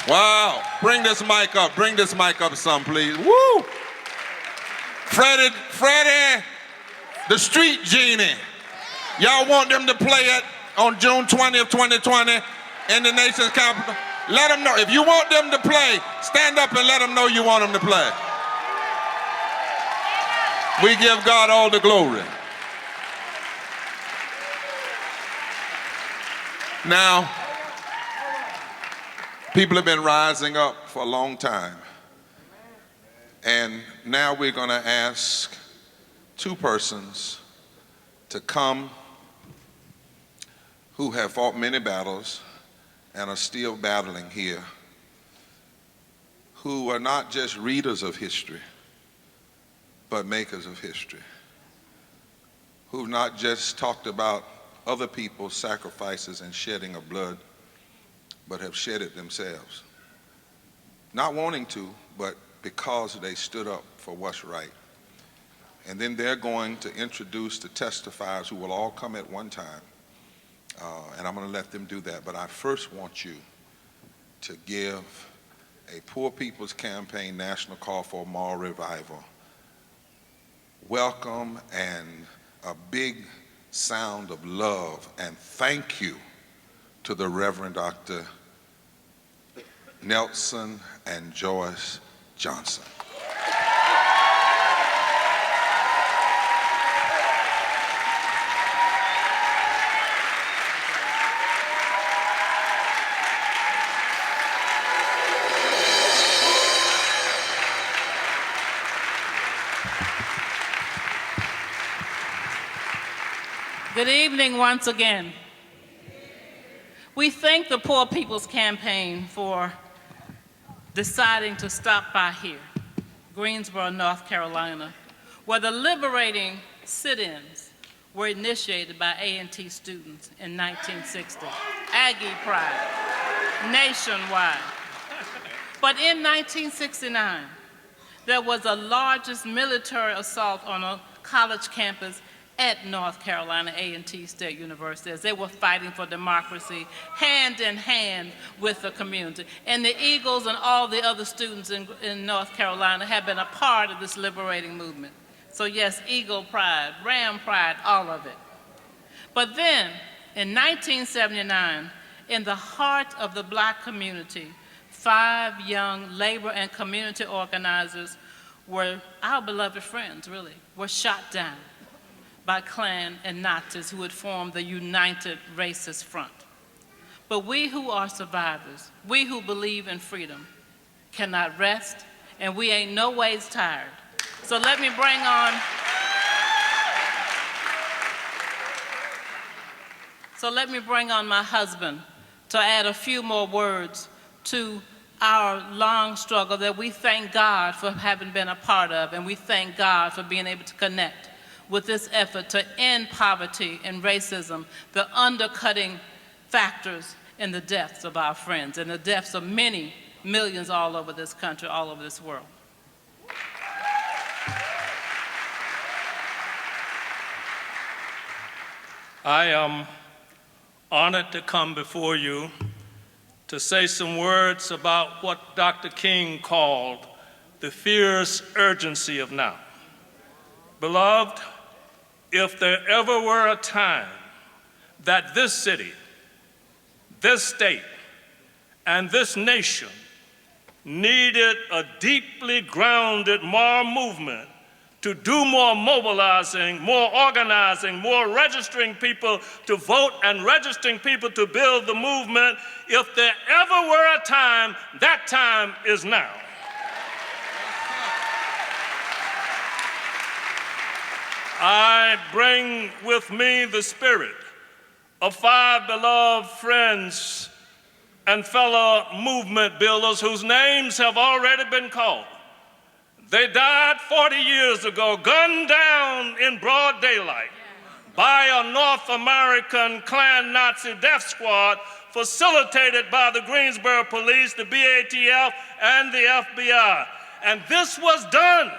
Wow. Bring this mic up. Bring this mic up some, please. Woo! Freddie, the street genie. Y'all want them to play it on June 20th, 2020 in the nation's capital? Let them know. If you want them to play, stand up and let them know you want them to play. We give God all the glory. Now, people have been rising up for a long time. And now we're going to ask two persons to come who have fought many battles and are still battling here, who are not just readers of history, but makers of history, who've not just talked about other people's sacrifices and shedding of blood, but have shed it themselves. Not wanting to, but because they stood up for what's right. And then they're going to introduce the testifiers who will all come at one time. And I'm going to let them do that. But I first want you to give a Poor People's Campaign National Call for Moral Revival welcome and a big sound of love and thank you to the Reverend Dr. Nelson and Joyce Johnson. Good evening once again. We thank the Poor People's Campaign for deciding to stop by here, Greensboro, North Carolina, where the liberating sit-ins were initiated by A&T students in 1960. Aggie Pride, nationwide. But in 1969, there was the largest military assault on a college campus at North Carolina A&T State University, as they were fighting for democracy hand in hand with the community. And the Eagles and all the other students in North Carolina have been a part of this liberating movement. So yes, Eagle Pride, Ram Pride, all of it. But then, in 1979, in the heart of the Black community, 5 young labor and community organizers were, our beloved friends really, were shot down by Klan and Nazis who had formed the United Racist Front. But we who are survivors, we who believe in freedom, cannot rest, and we ain't no ways tired. So let me bring on my husband to add a few more words to our long struggle that we thank God for having been a part of, and we thank God for being able to connect with this effort to end poverty and racism, the undercutting factors in the deaths of our friends and the deaths of many millions all over this country, all over this world. I am honored to come before you to say some words about what Dr. King called the fierce urgency of now. Beloved, if there ever were a time that this city, this state, and this nation needed a deeply grounded moral movement to do more mobilizing, more organizing, more registering people to vote and registering people to build the movement, if there ever were a time, that time is now. I bring with me the spirit of 5 beloved friends and fellow movement builders whose names have already been called. They died 40 years ago, gunned down in broad daylight by a North American Klan Nazi death squad facilitated by the Greensboro police, the BATF, and the FBI. And this was done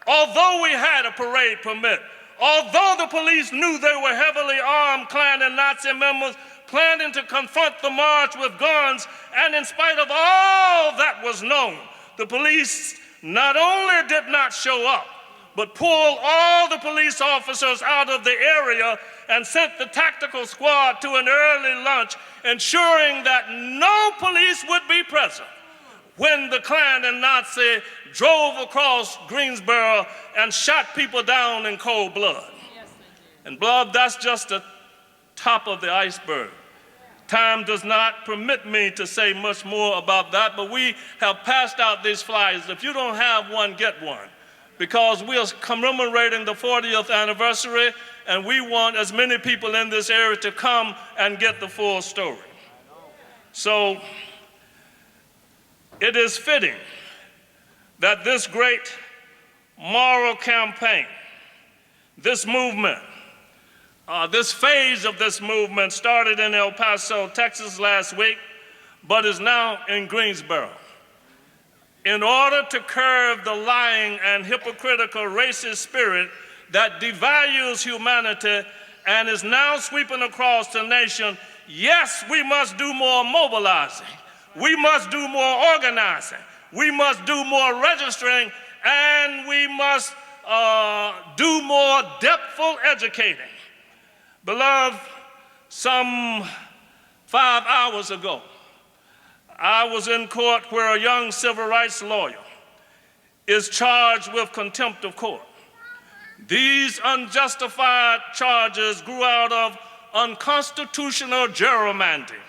although we had a parade permit, although the police knew they were heavily armed Klan and Nazi members planning to confront the march with guns, and in spite of all that was known, the police not only did not show up, but pulled all the police officers out of the area and sent the tactical squad to an early lunch, ensuring that no police would be present when the Klan and Nazi drove across Greensboro and shot people down in cold blood. And beloved, that's just the top of the iceberg. Time does not permit me to say much more about that, but we have passed out these flyers. If you don't have one, get one, because we are commemorating the 40th anniversary, and we want as many people in this area to come and get the full story. So it is fitting that this great moral campaign, this movement, this phase of this movement started in El Paso, Texas last week, but is now in Greensboro. In order to curb the lying and hypocritical racist spirit that devalues humanity and is now sweeping across the nation, yes, we must do more mobilizing. We must do more organizing. We must do more registering, and we must do more depthful educating. Beloved, some 5 hours ago, I was in court where a young civil rights lawyer is charged with contempt of court. These unjustified charges grew out of unconstitutional gerrymandering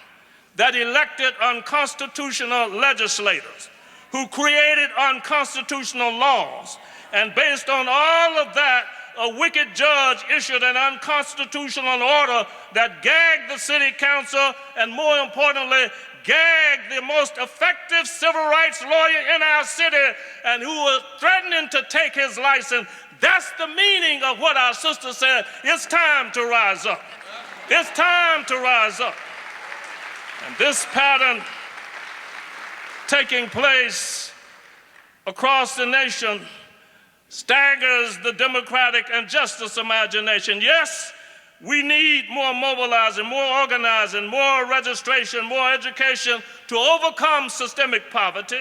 that elected unconstitutional legislators who created unconstitutional laws. And based on all of that, a wicked judge issued an unconstitutional order that gagged the city council and, more importantly, gagged the most effective civil rights lawyer in our city and who was threatening to take his license. That's the meaning of what our sister said. It's time to rise up. It's time to rise up. And this pattern taking place across the nation staggers the democratic and justice imagination. Yes, we need more mobilizing, more organizing, more registration, more education to overcome systemic poverty,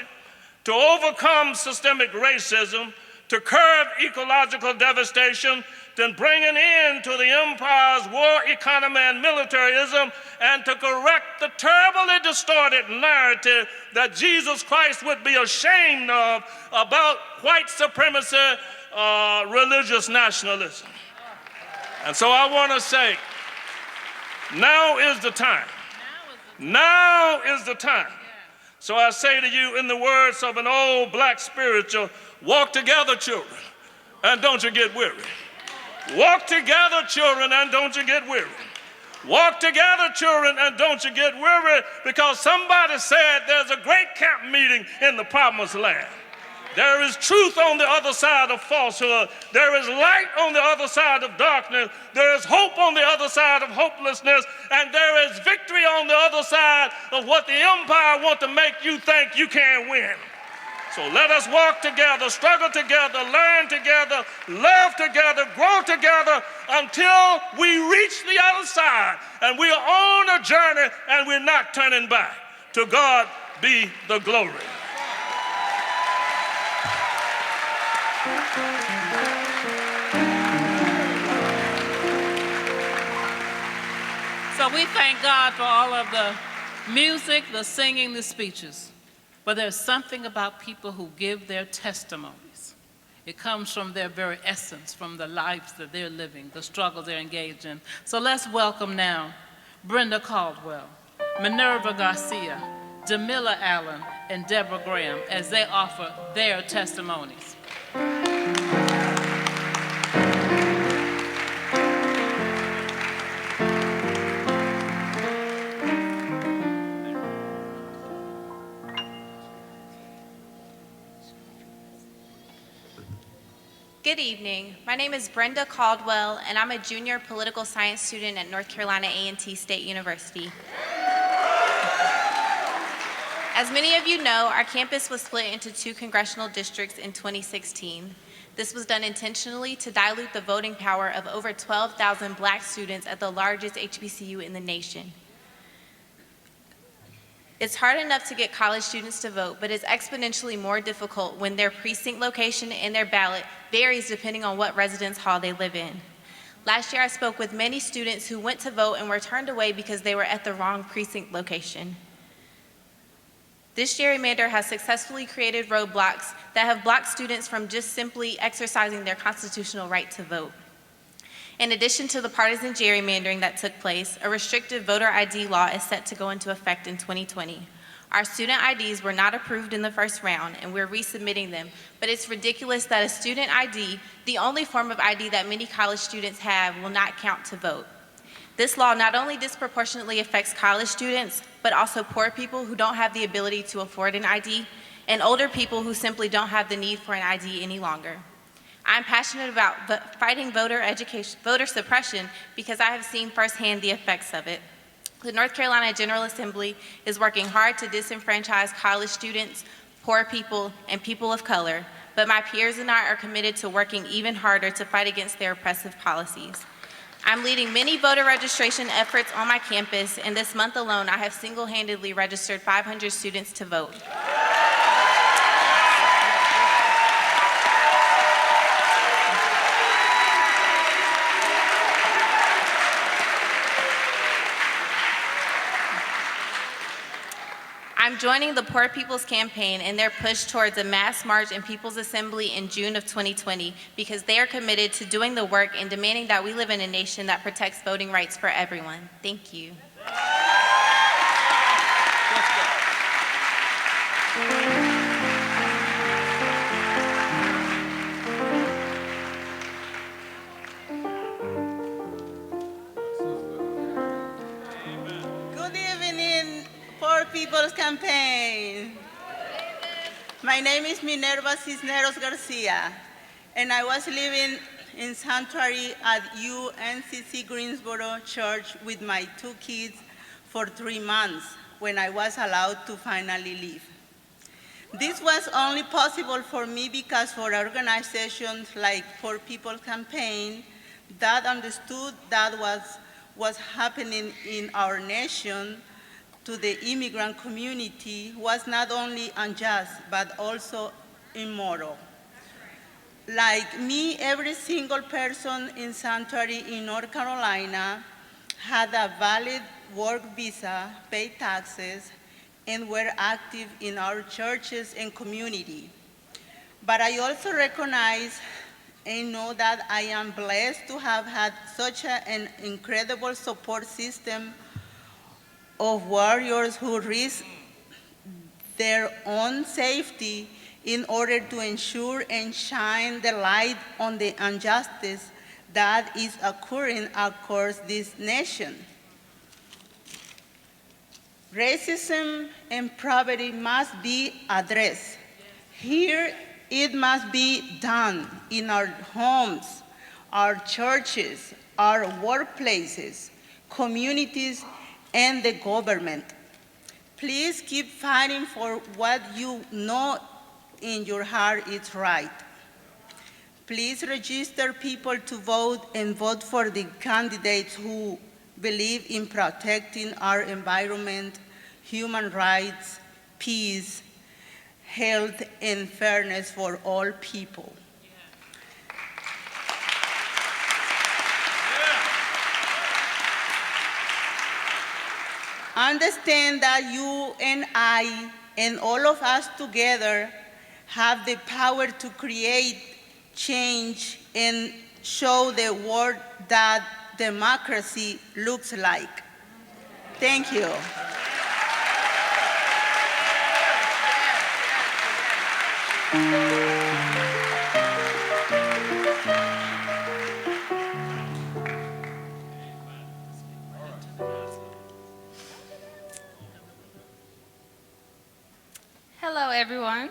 to overcome systemic racism, to curb ecological devastation, to bring an end to the empire's war economy and militarism, and to correct the terribly distorted narrative that Jesus Christ would be ashamed of about white supremacy, religious nationalism. And so I want to say, now is the time. Now is the time. So I say to you, in the words of an old black spiritual, walk together, children, and don't you get weary. Walk together, children, and don't you get weary. Walk together, children, and don't you get weary, because somebody said there's a great camp meeting in the promised land. There is truth on the other side of falsehood. There is light on the other side of darkness. There is hope on the other side of hopelessness. And there is victory on the other side of what the empire wants to make you think you can't win. So let us walk together, struggle together, learn together, love together, grow together until we reach the other side. And we are on a journey and we're not turning back. To God be the glory. So we thank God for all of the music, the singing, the speeches. But there's something about people who give their testimonies. It comes from their very essence, from the lives that they're living, the struggle they're engaged in. So let's welcome now Brenda Caldwell, Minerva Garcia, Jamila Allen, and Deborah Graham as they offer their testimonies. Good evening. My name is Brenda Caldwell, and I'm a junior political science student at North Carolina A&T State University. As many of you know, our campus was split into 2 congressional districts in 2016. This was done intentionally to dilute the voting power of over 12,000 black students at the largest HBCU in the nation. It's hard enough to get college students to vote, but it's exponentially more difficult when their precinct location and their ballot varies depending on what residence hall they live in. Last year, I spoke with many students who went to vote and were turned away because they were at the wrong precinct location. This gerrymander has successfully created roadblocks that have blocked students from just simply exercising their constitutional right to vote. In addition to the partisan gerrymandering that took place, a restrictive voter ID law is set to go into effect in 2020. Our student IDs were not approved in the first round, and we're resubmitting them, but it's ridiculous that a student ID, the only form of ID that many college students have, will not count to vote. This law not only disproportionately affects college students, but also poor people who don't have the ability to afford an ID, and older people who simply don't have the need for an ID any longer. I'm passionate about fighting voter suppression because I have seen firsthand the effects of it. The North Carolina General Assembly is working hard to disenfranchise college students, poor people, and people of color, but my peers and I are committed to working even harder to fight against their oppressive policies. I'm leading many voter registration efforts on my campus, and this month alone I have single-handedly registered 500 students to vote. I'm joining the Poor People's Campaign in their push towards a mass march and People's Assembly in June of 2020 because they are committed to doing the work and demanding that we live in a nation that protects voting rights for everyone. Thank you. People's Campaign. My name is Minerva Cisneros Garcia, and I was living in sanctuary at UNCC Greensboro Church with my 2 kids for 3 months when I was allowed to finally leave. This was only possible for me because for organizations like Poor People's Campaign that understood that was happening in our nation to the immigrant community was not only unjust, but also immoral. Like me, every single person in sanctuary in North Carolina had a valid work visa, paid taxes, and were active in our churches and community. But I also recognize and know that I am blessed to have had such an incredible support system of warriors who risk their own safety in order to ensure and shine the light on the injustice that is occurring across this nation. Racism and poverty must be addressed. Here, it must be done in our homes, our churches, our workplaces, communities, and the government. Please keep fighting for what you know in your heart is right. Please register people to vote and vote for the candidates who believe in protecting our environment, human rights, peace, health, and fairness for all people. Understand that you and I and all of us together have the power to create change and show the world that democracy looks like. Thank you. Hello, everyone.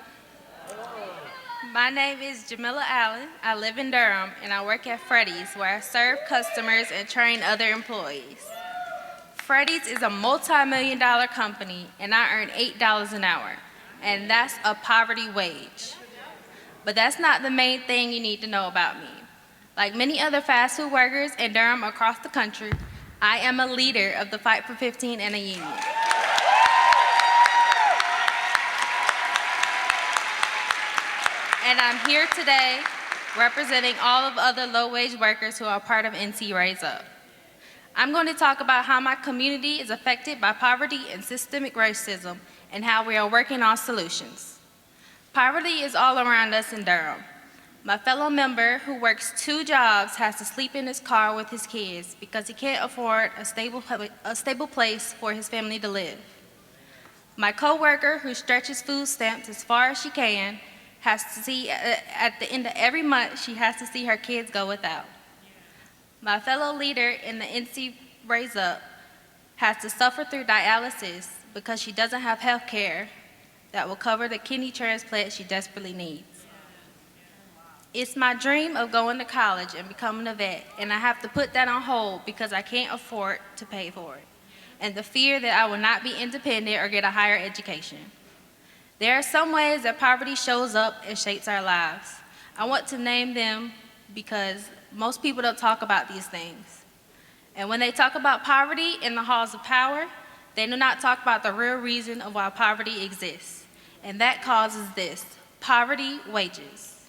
My name is Jamila Allen. I live in Durham, and I work at Freddy's, where I serve customers and train other employees. Freddy's is a multi-million-dollar company, and I earn $8 an hour, and that's a poverty wage. But that's not the main thing you need to know about me. Like many other fast food workers in Durham across the country, I am a leader of the Fight for 15 and a union. And I'm here today representing all of other low-wage workers who are part of NC Raise Up. I'm going to talk about how my community is affected by poverty and systemic racism and how we are working on solutions. Poverty is all around us in Durham. My fellow member who works 2 jobs has to sleep in his car with his kids because he can't afford a stable place for his family to live. My coworker who stretches food stamps as far as she can has to see, at the end of every month, she has to see her kids go without. My fellow leader in the NC Raise Up has to suffer through dialysis because she doesn't have health care that will cover the kidney transplant she desperately needs. It's my dream of going to college and becoming a vet, and I have to put that on hold because I can't afford to pay for it, and the fear that I will not be independent or get a higher education. There are some ways that poverty shows up and shapes our lives. I want to name them because most people don't talk about these things. And when they talk about poverty in the halls of power, they do not talk about the real reason of why poverty exists. And that causes this, poverty wages.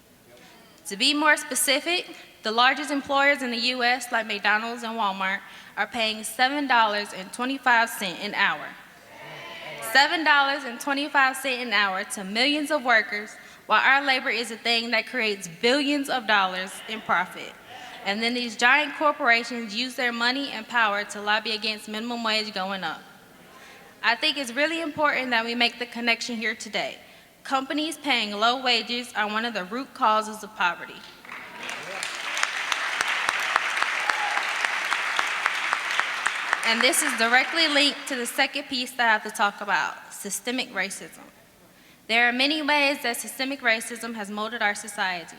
To be more specific, the largest employers in the US, like McDonald's and Walmart, are paying $7.25 an hour. $7.25 an hour to millions of workers, while our labor is a thing that creates billions of dollars in profit. And then these giant corporations use their money and power to lobby against minimum wage going up. I think it's really important that we make the connection here today. Companies paying low wages are one of the root causes of poverty. And this is directly linked to the second piece that I have to talk about, systemic racism. There are many ways that systemic racism has molded our society.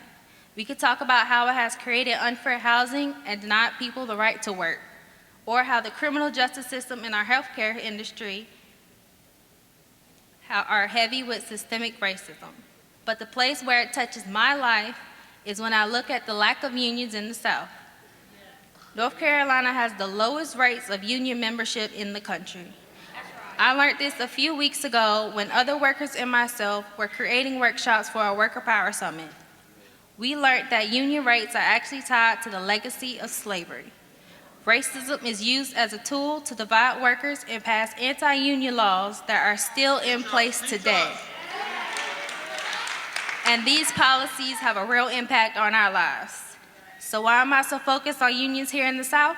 We could talk about how it has created unfair housing and denied people the right to work, or how the criminal justice system and our healthcare industry are heavy with systemic racism. But the place where it touches my life is when I look at the lack of unions in the South. North Carolina has the lowest rates of union membership in the country. I learned this a few weeks ago when other workers and myself were creating workshops for our Worker Power Summit. We learned that union rates are actually tied to the legacy of slavery. Racism is used as a tool to divide workers and pass anti-union laws that are still in place today. And these policies have a real impact on our lives. So why am I so focused on unions here in the South?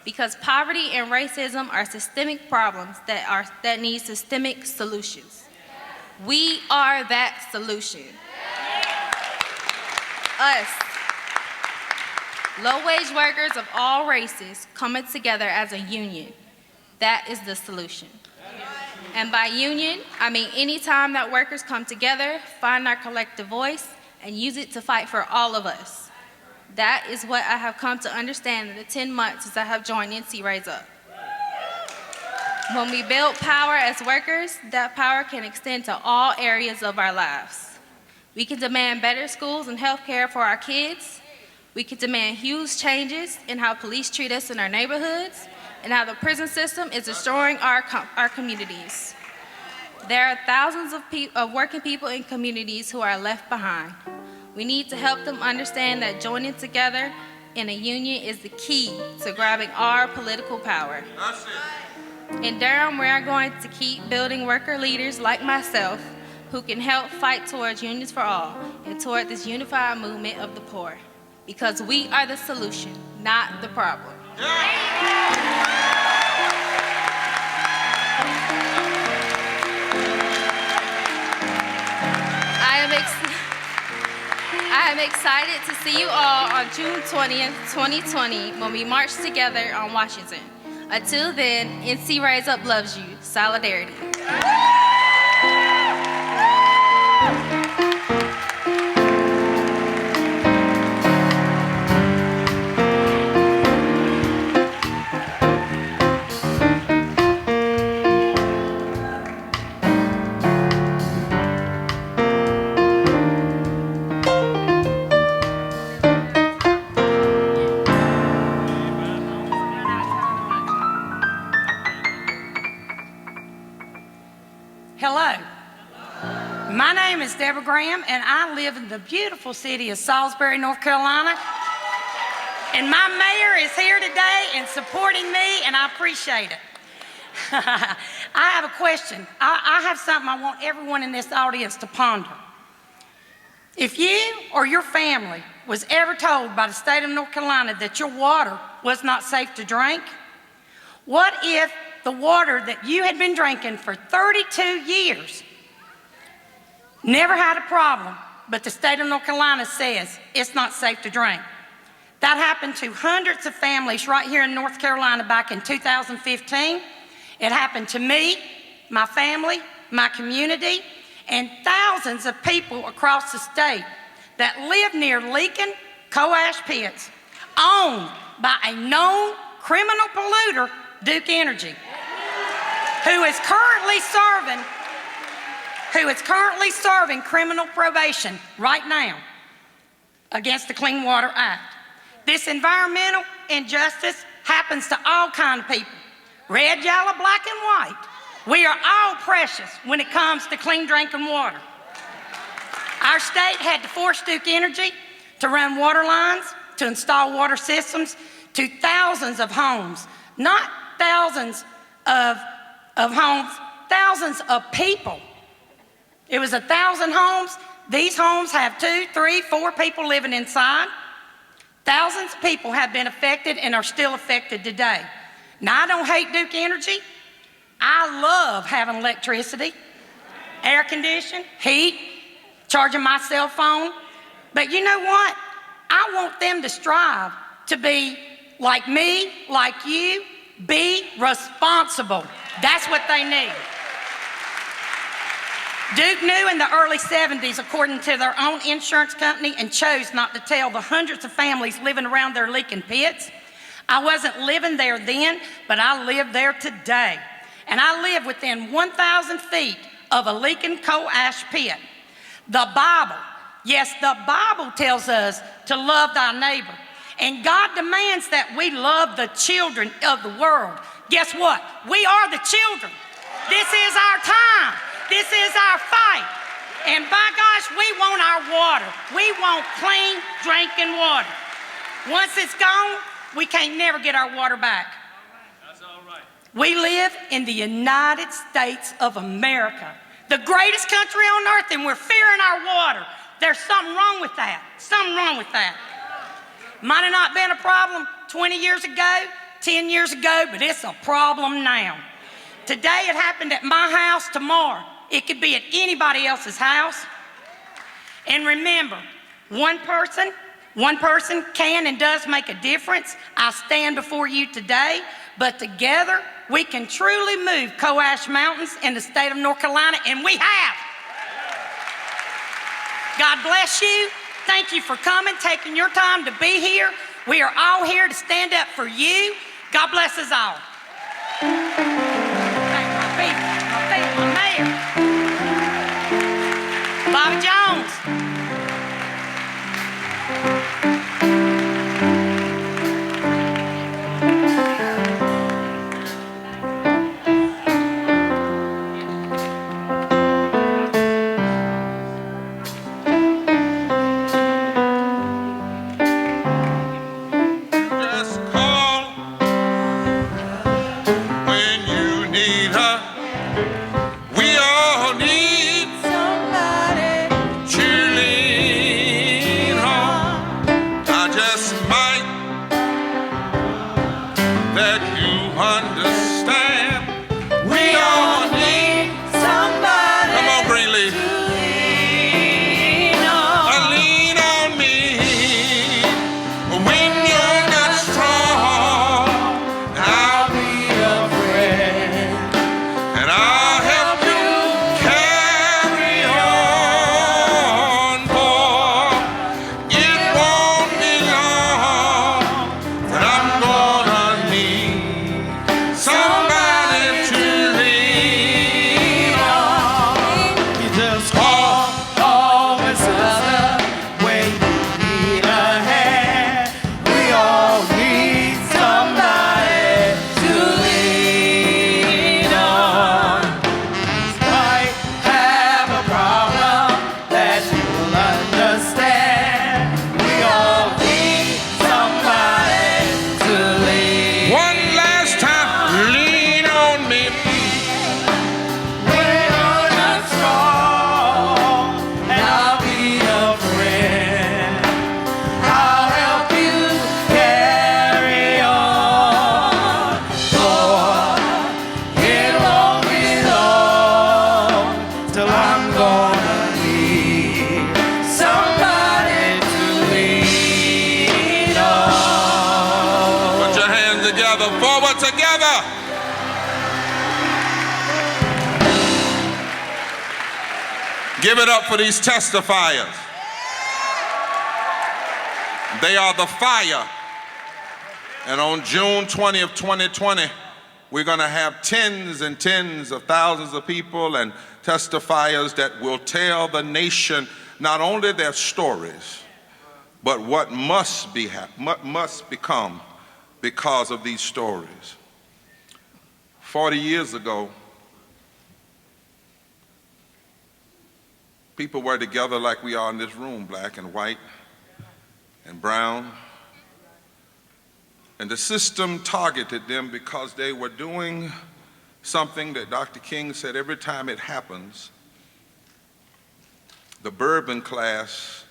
Because poverty and racism are systemic problems that need systemic solutions. We are that solution. Us, low-wage workers of all races coming together as a union. That is the solution. And by union, I mean any time that workers come together, find our collective voice, and use it to fight for all of us. That is what I have come to understand in the 10 months since I have joined NC Rise Up. When we build power as workers, that power can extend to all areas of our lives. We can demand better schools and health care for our kids. We can demand huge changes in how police treat us in our neighborhoods and how the prison system is destroying our communities. There are thousands of working people in communities who are left behind. We need to help them understand that joining together in a union is the key to grabbing our political power. That's it. In Durham, we are going to keep building worker leaders like myself who can help fight towards unions for all and toward this unified movement of the poor. Because we are the solution, not the problem. I am excited to see you all on June 20th, 2020, when we march together on Washington. Until then, NC Rise Up loves you. Solidarity. My name is Deborah Graham, and I live in the beautiful city of Salisbury, North Carolina. And my mayor is here today and supporting me, and I appreciate it. I have a question. I have something I want everyone in this audience to ponder. If you or your family was ever told by the state of North Carolina that your water was not safe to drink, what if the water that you had been drinking for 32 years never had a problem, but the state of North Carolina says it's not safe to drink? That happened to hundreds of families right here in North Carolina back in 2015. It happened to me, my family, my community, and thousands of people across the state that live near leaking coal ash pits owned by a known criminal polluter, Duke Energy, who is currently serving criminal probation right now against the Clean Water Act. This environmental injustice happens to all kinds of people, red, yellow, black, and white. We are all precious when it comes to clean drinking water. Our state had to force Duke Energy to run water lines, to install water systems to thousands of homes, not thousands of homes, thousands of people. It was 1,000 homes. These homes have 2, 3, 4 people living inside. Thousands of people have been affected and are still affected today. Now, I don't hate Duke Energy. I love having electricity, air conditioning, heat, charging my cell phone. But you know what? I want them to strive to be like me, like you, Be responsible. That's what they need. Duke knew in the early 70s, according to their own insurance company, and chose not to tell the hundreds of families living around their leaking pits. I wasn't living there then, but I live there today. And I live within 1,000 feet of a leaking coal ash pit. The Bible, yes, the Bible tells us to love thy neighbor. And God demands that we love the children of the world. Guess what? We are the children. This is our time. This is our fight. And by gosh, we want our water. We want clean drinking water. Once it's gone, we can't never get our water back. That's all right. We live in the United States of America, the greatest country on earth, and we're fearing our water. There's something wrong with that. Something wrong with that. Might have not been a problem 20 years ago, 10 years ago, but it's a problem now. Today it happened at my house, tomorrow it could be at anybody else's house. And remember, one person can and does make a difference. I stand before you today, but together we can truly move Coal Ash Mountains in the state of North Carolina, and we have. God bless you. Thank you for coming, taking your time to be here. We are all here to stand up for you. God bless us all. Thank my people, my mayor. Bobby Jones. Give it up for these testifiers. They are the fire. And on June 20th, 2020, we're going to have tens and tens of thousands of people and testifiers that will tell the nation not only their stories, but what must become because of these stories. 40 years ago, people were together like we are in this room, black and white and brown. And the system targeted them because they were doing something that Dr. King said every time it happens, the bourbon class,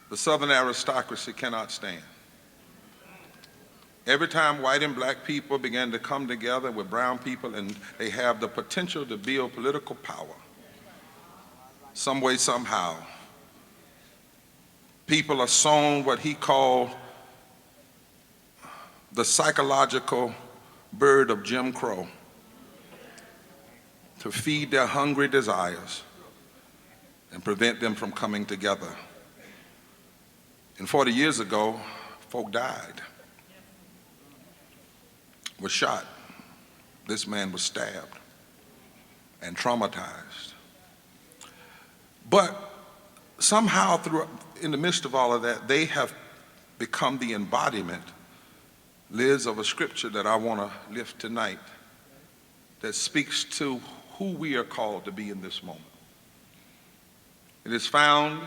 the Southern aristocracy cannot stand. Every time white and black people began to come together with brown people and they have the potential to build political power, some way, somehow, people are sown what he called the psychological bird of Jim Crow to feed their hungry desires and prevent them from coming together. And 40 years ago, folk died, was shot. This man was stabbed and traumatized. But somehow, in the midst of all of that, they have become the embodiment, Liz, of a scripture that I want to lift tonight that speaks to who we are called to be in this moment. It is found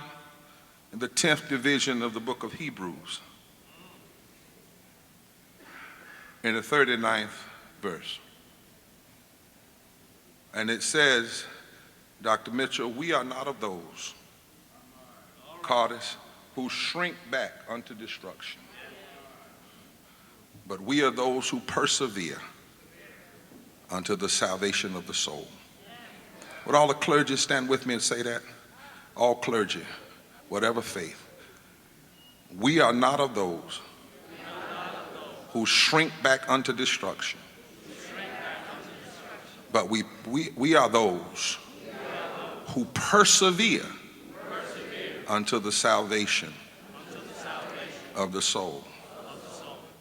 in the 10th division of the book of Hebrews, in the 39th verse. And it says, Dr. Mitchell, we are not of those, Cardis, who shrink back unto destruction, but we are those who persevere unto the salvation of the soul. Would all the clergy stand with me and say that? All clergy, whatever faith. We are not of those who shrink back unto destruction, but we are those who persevere unto the salvation of the soul.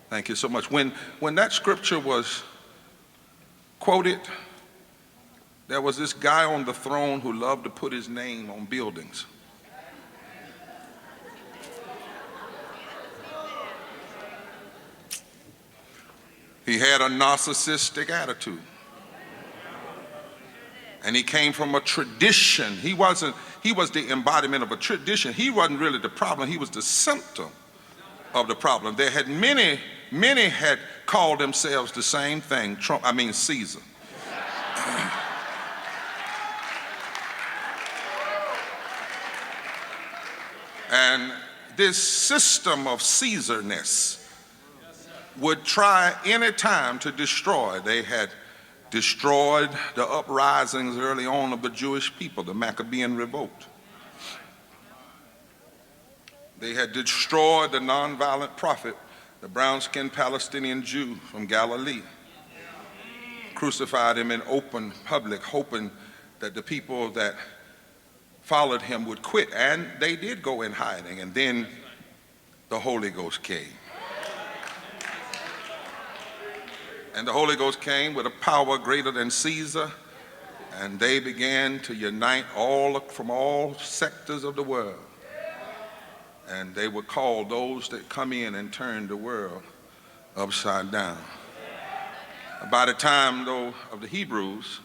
Thank you so much. When that scripture was quoted, there was this guy on the throne who loved to put his name on buildings. He had a narcissistic attitude. And he came from a tradition. He was the embodiment of a tradition. He wasn't really the problem. He was the symptom of the problem. There had many had called themselves the same thing. Caesar. And this system of Caesarness would try any time to destroy. They had destroyed the uprisings early on of the Jewish people, the Maccabean revolt. They had destroyed the nonviolent prophet, the brown-skinned Palestinian Jew from Galilee. Crucified him in open public, hoping that the people that followed him would quit. And they did go in hiding. And then the Holy Ghost came. And the Holy Ghost came with a power greater than Caesar, and they began to unite from all sectors of the world. And they would call those that come in and turn the world upside down. By the time, though, of the Hebrews,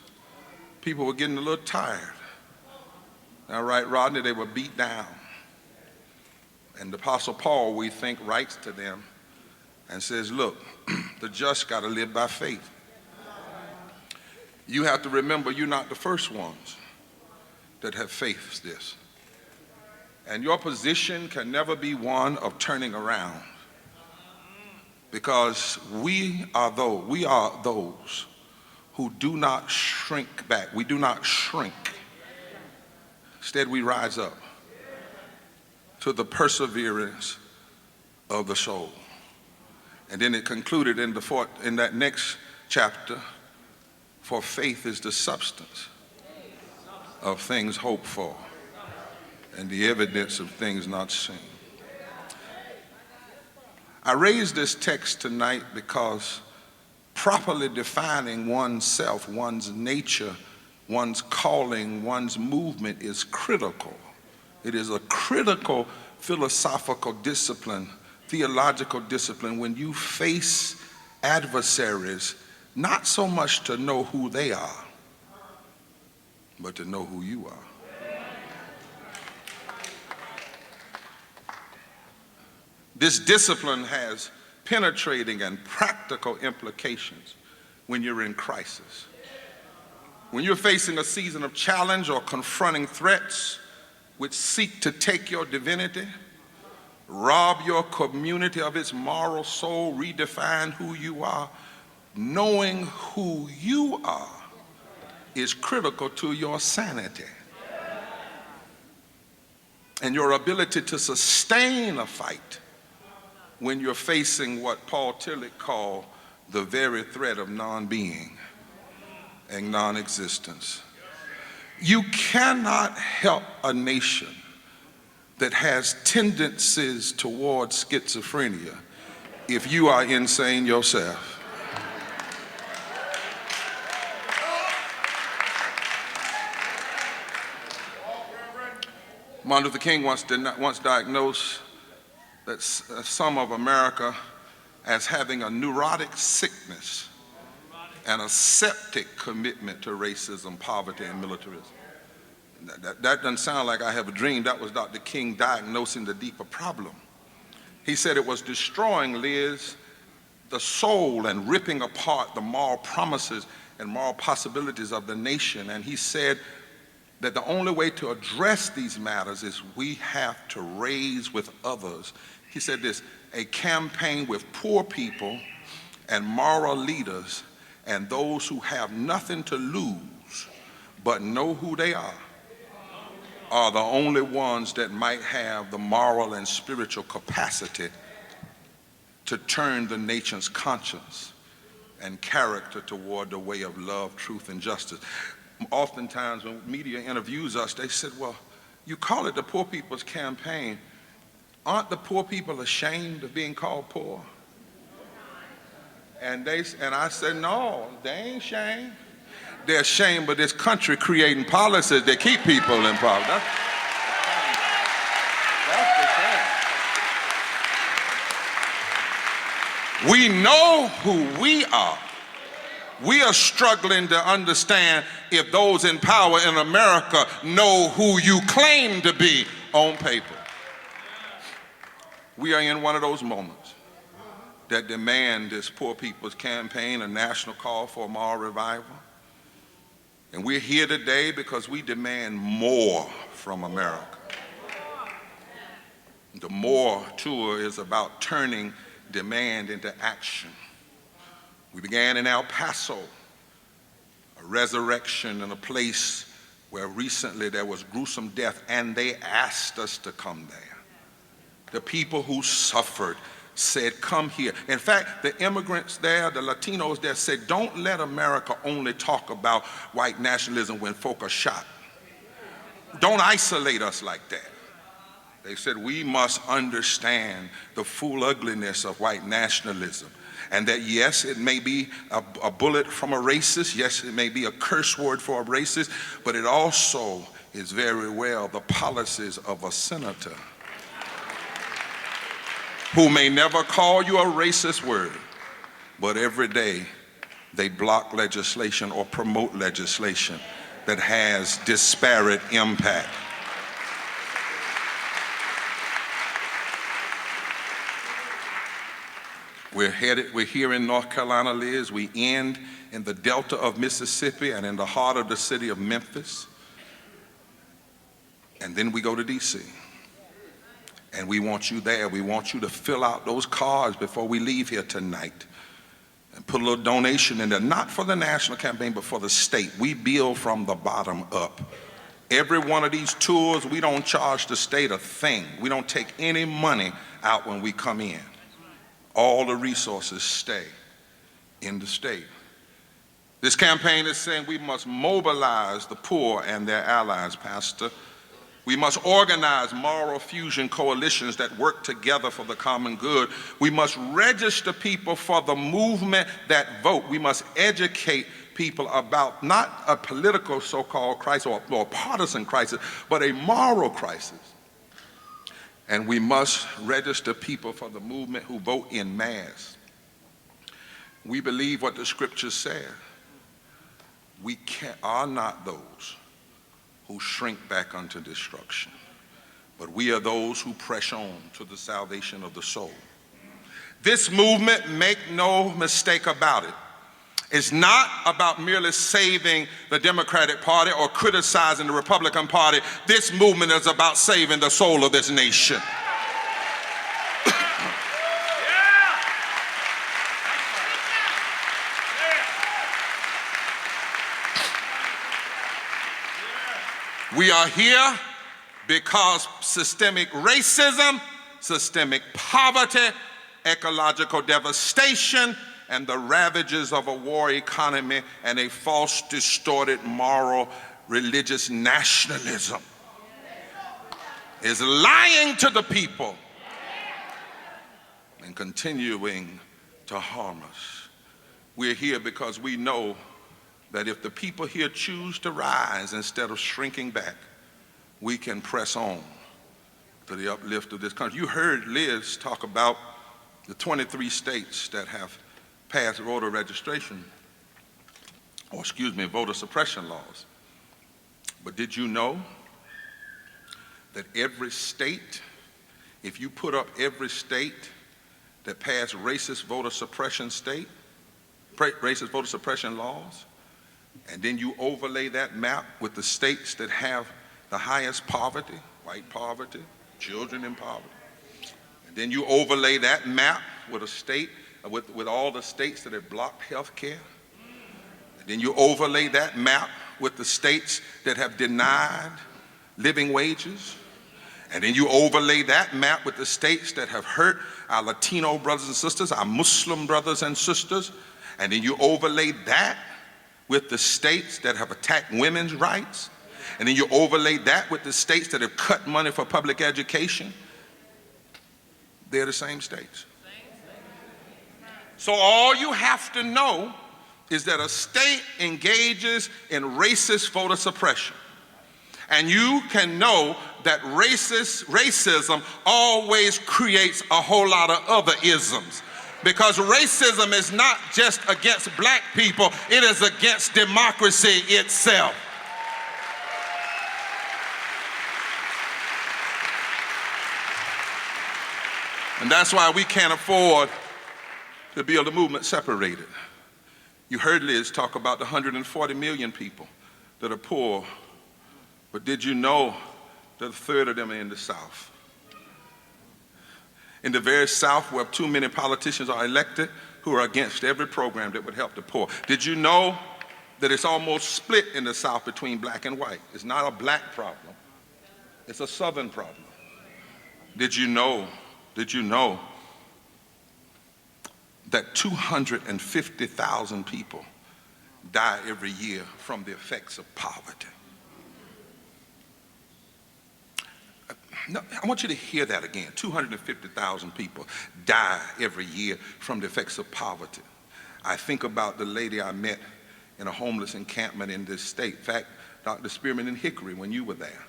people were getting a little tired. Now, right, Rodney, they were beat down. And the Apostle Paul, we think, writes to them and says, look, the just got to live by faith. You have to remember you're not the first ones that have faced this. And your position can never be one of turning around, because we are those who do not shrink back. We do not shrink. Instead, we rise up to the perseverance of the soul. And then it concluded in that next chapter, for faith is the substance of things hoped for and the evidence of things not seen. I raise this text tonight because properly defining oneself, one's nature, one's calling, one's movement is critical. It is a critical philosophical discipline, theological discipline, when you face adversaries, not so much to know who they are, but to know who you are. This discipline has penetrating and practical implications when you're in crisis. When you're facing a season of challenge or confronting threats which seek to take your divinity, rob your community of its moral soul, redefine who you are, knowing who you are is critical to your sanity and your ability to sustain a fight when you're facing what Paul Tillich called the very threat of non-being and non-existence. You cannot help a nation that has tendencies towards schizophrenia if you are insane yourself. Martin Luther King once diagnosed that some of America as having a neurotic sickness and a septic commitment to racism, poverty, and militarism. That doesn't sound like I have a dream. That was Dr. King diagnosing the deeper problem. He said it was destroying, Liz, the soul and ripping apart the moral promises and moral possibilities of the nation. And he said that the only way to address these matters is we have to raise with others. He said this, a campaign with poor people and moral leaders and those who have nothing to lose but know who they are the only ones that might have the moral and spiritual capacity to turn the nation's conscience and character toward the way of love, truth, and justice. Oftentimes when media interviews us, they said, well, you call it the Poor People's Campaign. Aren't the poor people ashamed of being called poor? And I said, no, they ain't ashamed. They're ashamed of this country creating policies that keep people in poverty. That's the thing. We know who we are. We are struggling to understand if those in power in America know who you claim to be on paper. We are in one of those moments that demand this Poor People's Campaign, a national call for a moral revival. And we're here today because we demand more from America. The M.O.R.E. tour is about turning demand into action. We began in El Paso, a resurrection in a place where recently there was gruesome death, and they asked us to come there. The people who suffered said, come here. In fact, the immigrants there, the Latinos there said, don't let America only talk about white nationalism when folk are shot. Don't isolate us like that. They said, we must understand the full ugliness of white nationalism. And that yes, it may be a bullet from a racist, yes, it may be a curse word for a racist, but it also is very well the policies of a senator who may never call you a racist word, but every day they block legislation or promote legislation that has disparate impact. We're here in North Carolina, Liz. We end in the Delta of Mississippi and in the heart of the city of Memphis. And then we go to DC. And we want you there. We want you to fill out those cards before we leave here tonight and put a little donation in there, not for the national campaign, but for the state. We build from the bottom up. Every one of these tours, we don't charge the state a thing. We don't take any money out when we come in. All the resources stay in the state. This campaign is saying we must mobilize the poor and their allies, Pastor. We must organize moral fusion coalitions that work together for the common good. We must register people for the movement that vote. We must educate people about not a political so-called crisis or partisan crisis, but a moral crisis. And we must register people for the movement who vote en masse. We believe what the scriptures say. We are not those who shrink back unto destruction, but we are those who press on to the salvation of the soul. This movement, make no mistake about it, is not about merely saving the Democratic Party or criticizing the Republican Party. This movement is about saving the soul of this nation. We are here because systemic racism, systemic poverty, ecological devastation, and the ravages of a war economy and a false, distorted moral religious nationalism is lying to the people and continuing to harm us. We're here because we know that if the people here choose to rise instead of shrinking back, we can press on to the uplift of this country. You heard Liz talk about the 23 states that have passed voter registration, or excuse me, voter suppression laws. But did you know that every state, if you put up every state that passed racist voter suppression laws, and then you overlay that map with the states that have the highest poverty, white poverty, children in poverty, and then you overlay that map with a state, with all the states that have blocked health care, and then you overlay that map with the states that have denied living wages, and then you overlay that map with the states that have hurt our Latino brothers and sisters, our Muslim brothers and sisters, and then you overlay that with the states that have attacked women's rights, and then you overlay that with the states that have cut money for public education. They're the same states. So all you have to know is that a state engages in racist voter suppression, and you can know that racism always creates a whole lot of other isms. Because racism is not just against black people, it is against democracy itself. And that's why we can't afford to build a movement separated. You heard Liz talk about the 140 million people that are poor, but did you know that a third of them are in the South? In the very South, where too many politicians are elected who are against every program that would help the poor. Did you know that it's almost split in the South between black and white? It's not a black problem, it's a Southern problem. Did you know that 250,000 people die every year from the effects of poverty? No, I want you to hear that again. 250,000 people die every year from the effects of poverty. I think about the lady I met in a homeless encampment in this state. In fact, Dr. Spearman in Hickory, when you were there.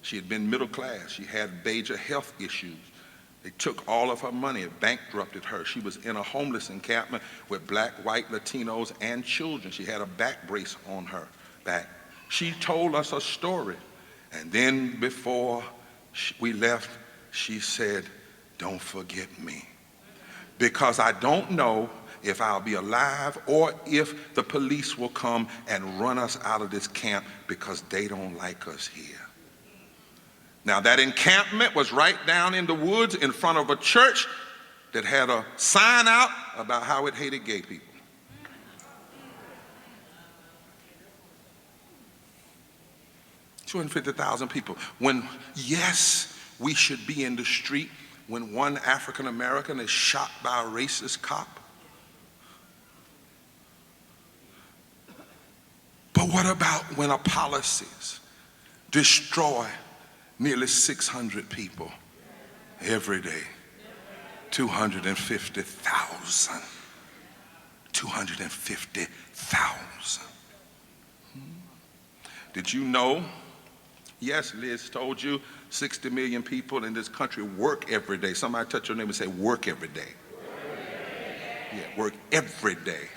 She had been middle class. She had major health issues. They took all of her money. It bankrupted her. She was in a homeless encampment with black, white, Latinos, and children. She had a back brace on her back. She told us a story. And then before we left, she said, "Don't forget me, because I don't know if I'll be alive or if the police will come and run us out of this camp because they don't like us here." Now, that encampment was right down in the woods in front of a church that had a sign out about how it hated gay people. $250,000 people. When, yes, we should be in the street when one African American is shot by a racist cop. But what about when our policies destroy nearly 600 people every day? 250,000. 250,000. Did you know? Yes, Liz told you 60 million people in this country work every day. Somebody touch your neighbor and say, work every day. Yeah, work every day.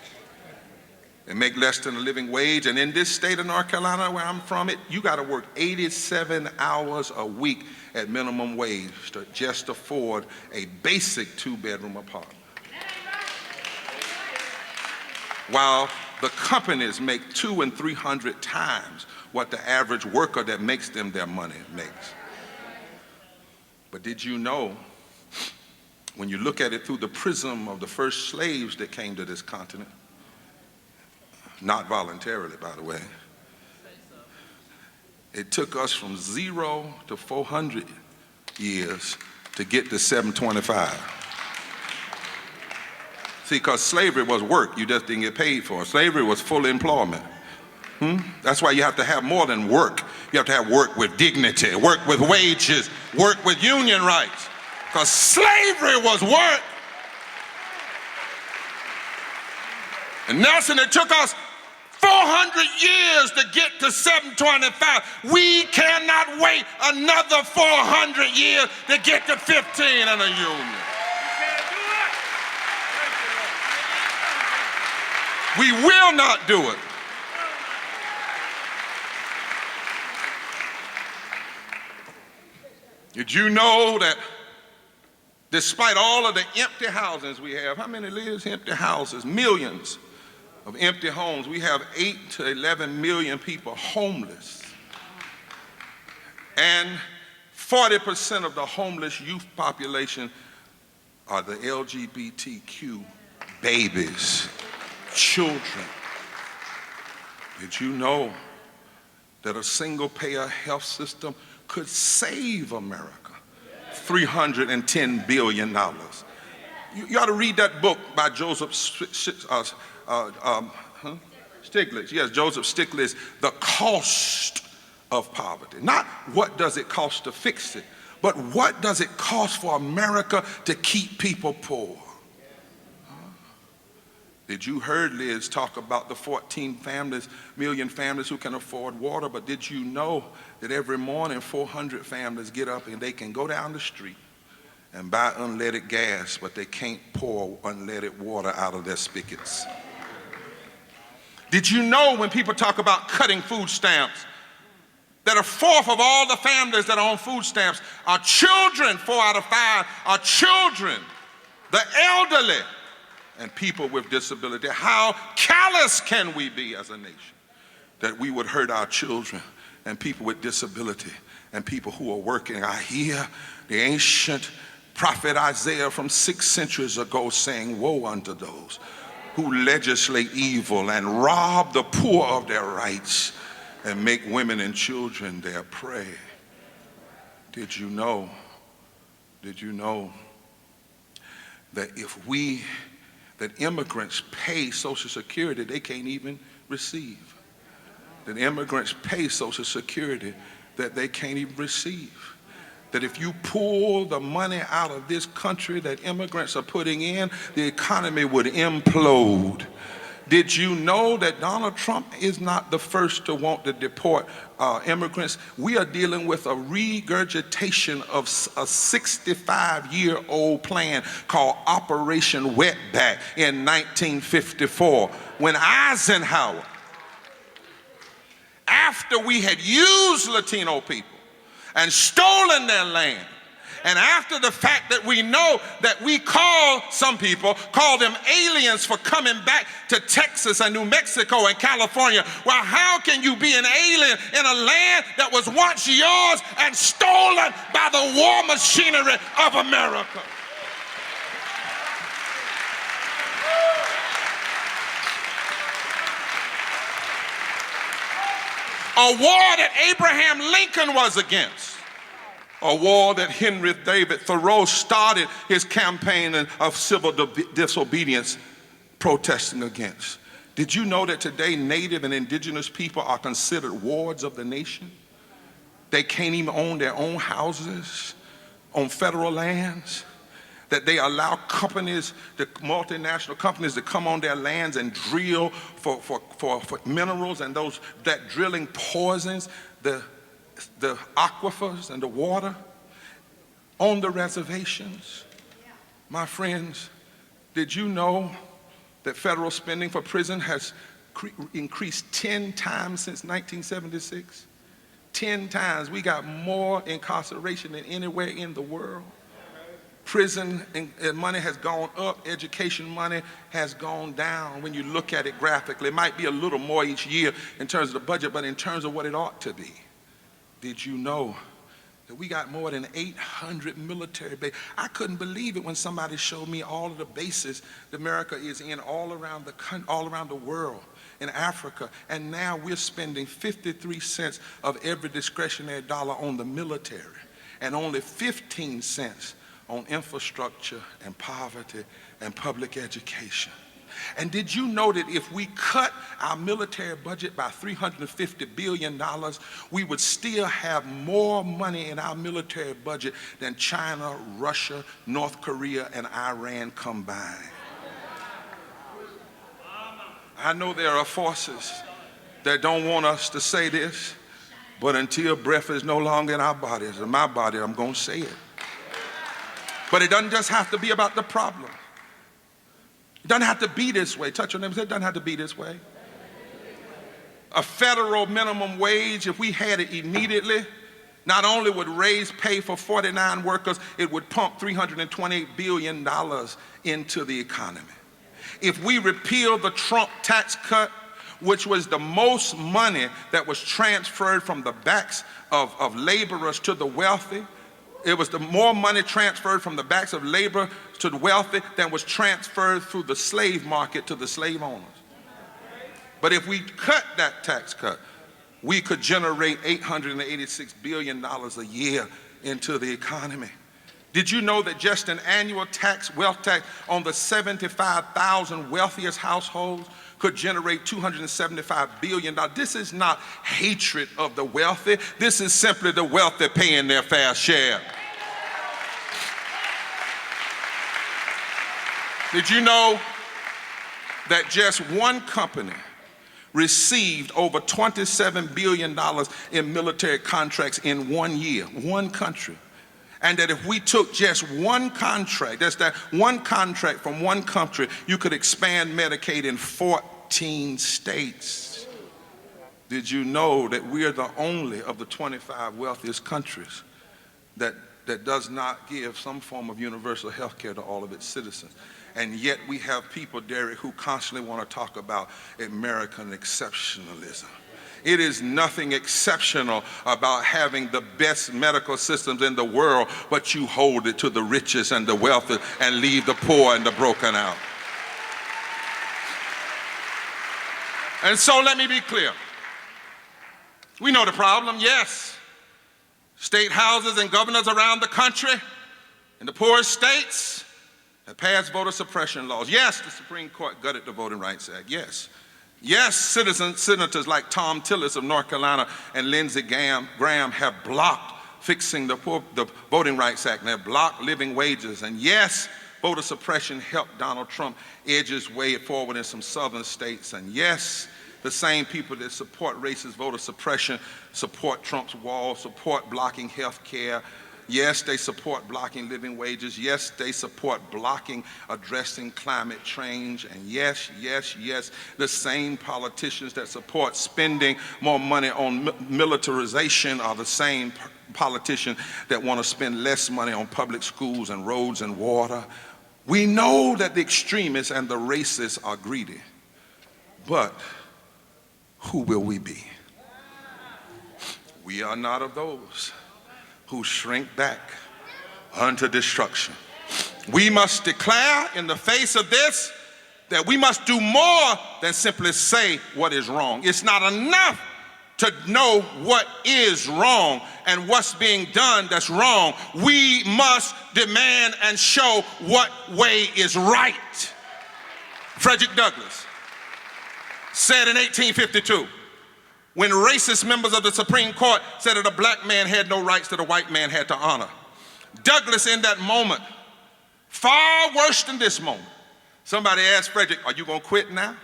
They make less than a living wage. And in this state of North Carolina, where I'm from, you got to work 87 hours a week at minimum wage to just afford a basic 2-bedroom apartment. While the companies make 200 and 300 times what the average worker that makes them their money makes. But did you know, when you look at it through the prism of the first slaves that came to this continent, not voluntarily, by the way, it took us from 0 to 400 years to get to 725. See, because slavery was work, you just didn't get paid for it. Slavery was full employment. That's why you have to have more than work. You have to have work with dignity, work with wages, work with union rights. Because slavery was work. And Nelson, it took us 400 years to get to 725. We cannot wait another 400 years to get to 15 in a union. We will not do it. Did you know that despite all of the empty houses we have, how many lives empty houses? Millions of empty homes. We have 8 to 11 million people homeless. And 40% of the homeless youth population are the LGBTQ babies, children. Did you know that a single-payer health system could save America $310 billion? You ought to read that book by Joseph Stiglitz. Yes, Joseph Stiglitz, The Cost of Poverty. Not what does it cost to fix it, but what does it cost for America to keep people poor? Did you heard Liz talk about the 14 million families who can afford water, but did you know that every morning 400 families get up and they can go down the street and buy unleaded gas, but they can't pour unleaded water out of their spigots? Did you know when people talk about cutting food stamps, that 1/4 of all the families that are on food stamps are children? 4 out of 5 are children, the elderly, and people with disability. How callous can we be as a nation that we would hurt our children and people with disability and people who are working? I hear the ancient prophet Isaiah from 6 centuries ago saying, woe unto those who legislate evil and rob the poor of their rights and make women and children their prey. Did you know that that immigrants pay Social Security they can't even receive? That immigrants pay Social Security that they can't even receive. That if you pull the money out of this country that immigrants are putting in, the economy would implode. Did you know that Donald Trump is not the first to want to deport immigrants? We are dealing with a regurgitation of a 65-year-old plan called Operation Wetback in 1954, when Eisenhower, after we had used Latino people and stolen their land, and after the fact that we know that some people call them aliens for coming back to Texas and New Mexico and California. Well, how can you be an alien in a land that was once yours and stolen by the war machinery of America? A war that Abraham Lincoln was against. A war that Henry David Thoreau started his campaign of civil disobedience protesting against. Did you know that today Native and indigenous people are considered wards of the nation? They can't even own their own houses on federal lands. That they allow companies, the multinational companies, to come on their lands and drill for minerals, and that drilling poisons the aquifers and the water on the reservations. My friends, did you know that federal spending for prison has increased 10 times since 1976? 10 times. We got more incarceration than anywhere in the world. Prison money has gone up, education money has gone down. When you look at it graphically, it might be a little more each year in terms of the budget, but in terms of what it ought to be. Did you know that we got more than 800 military bases? I couldn't believe it when somebody showed me all of the bases that America is in all around the world, in Africa, and now we're spending 53 cents of every discretionary dollar on the military and only 15 cents on infrastructure and poverty and public education. And did you know that if we cut our military budget by $350 billion, we would still have more money in our military budget than China, Russia, North Korea, and Iran combined? I know there are forces that don't want us to say this, but until breath is no longer in our bodies, in my body, I'm going to say it. But it doesn't just have to be about the problem. It doesn't have to be this way. Touch your neighbor and say, it doesn't have to be this way. A federal minimum wage, if we had it immediately, not only would raise pay for 49 workers, it would pump $328 billion into the economy. If we repeal the Trump tax cut, which was the most money that was transferred from the backs of laborers to the wealthy, it was the more money transferred from the backs of labor to the wealthy than was transferred through the slave market to the slave owners. But if we cut that tax cut, we could generate $886 billion a year into the economy. Did you know that just an annual wealth tax on the 75,000 wealthiest households could generate $275 billion? This is not hatred of the wealthy. This is simply the wealthy paying their fair share. Did you know that just one company received over $27 billion in military contracts in 1 year? One country. And that if we took just one contract, that's that one contract from one country, you could expand Medicaid in 14 states. Did you know that we are the only of the 25 wealthiest countries that does not give some form of universal health care to all of its citizens? And yet we have people, Derek, who constantly want to talk about American exceptionalism. It is nothing exceptional about having the best medical systems in the world, but you hold it to the richest and the wealthy and leave the poor and the broken out. And so let me be clear. We know the problem, yes. State houses and governors around the country in the poorest states have passed voter suppression laws. Yes, the Supreme Court gutted the Voting Rights Act, yes. Yes, senators like Tom Tillis of North Carolina and Lindsey Graham have blocked fixing the Voting Rights Act, and have blocked living wages. And yes, voter suppression helped Donald Trump edge his way forward in some southern states. And yes, the same people that support racist voter suppression support Trump's wall, support blocking health care. Yes, they support blocking living wages. Yes, they support blocking addressing climate change. And yes, the same politicians that support spending more money on militarization are the same politicians that want to spend less money on public schools and roads and water. We know that the extremists and the racists are greedy, but who will we be? We are not of those who shrink back unto destruction. We must declare in the face of this that we must do more than simply say what is wrong. It's not enough to know what is wrong and what's being done that's wrong. We must demand and show what way is right. Frederick Douglass said in 1852, when racist members of the Supreme Court said that a black man had no rights that a white man had to honor. Douglass in that moment, far worse than this moment, somebody asked Frederick, are you going to quit now?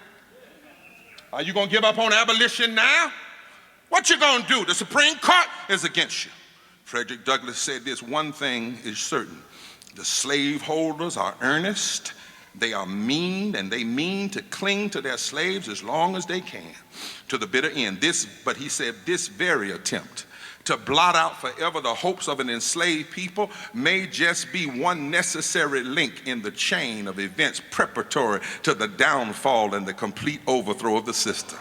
Are you going to give up on abolition now? What you going to do? The Supreme Court is against you. Frederick Douglass said this, one thing is certain, the slaveholders are earnest, they are mean, and they mean to cling to their slaves as long as they can, to the bitter end. But he said, this very attempt to blot out forever the hopes of an enslaved people may just be one necessary link in the chain of events preparatory to the downfall and the complete overthrow of the system.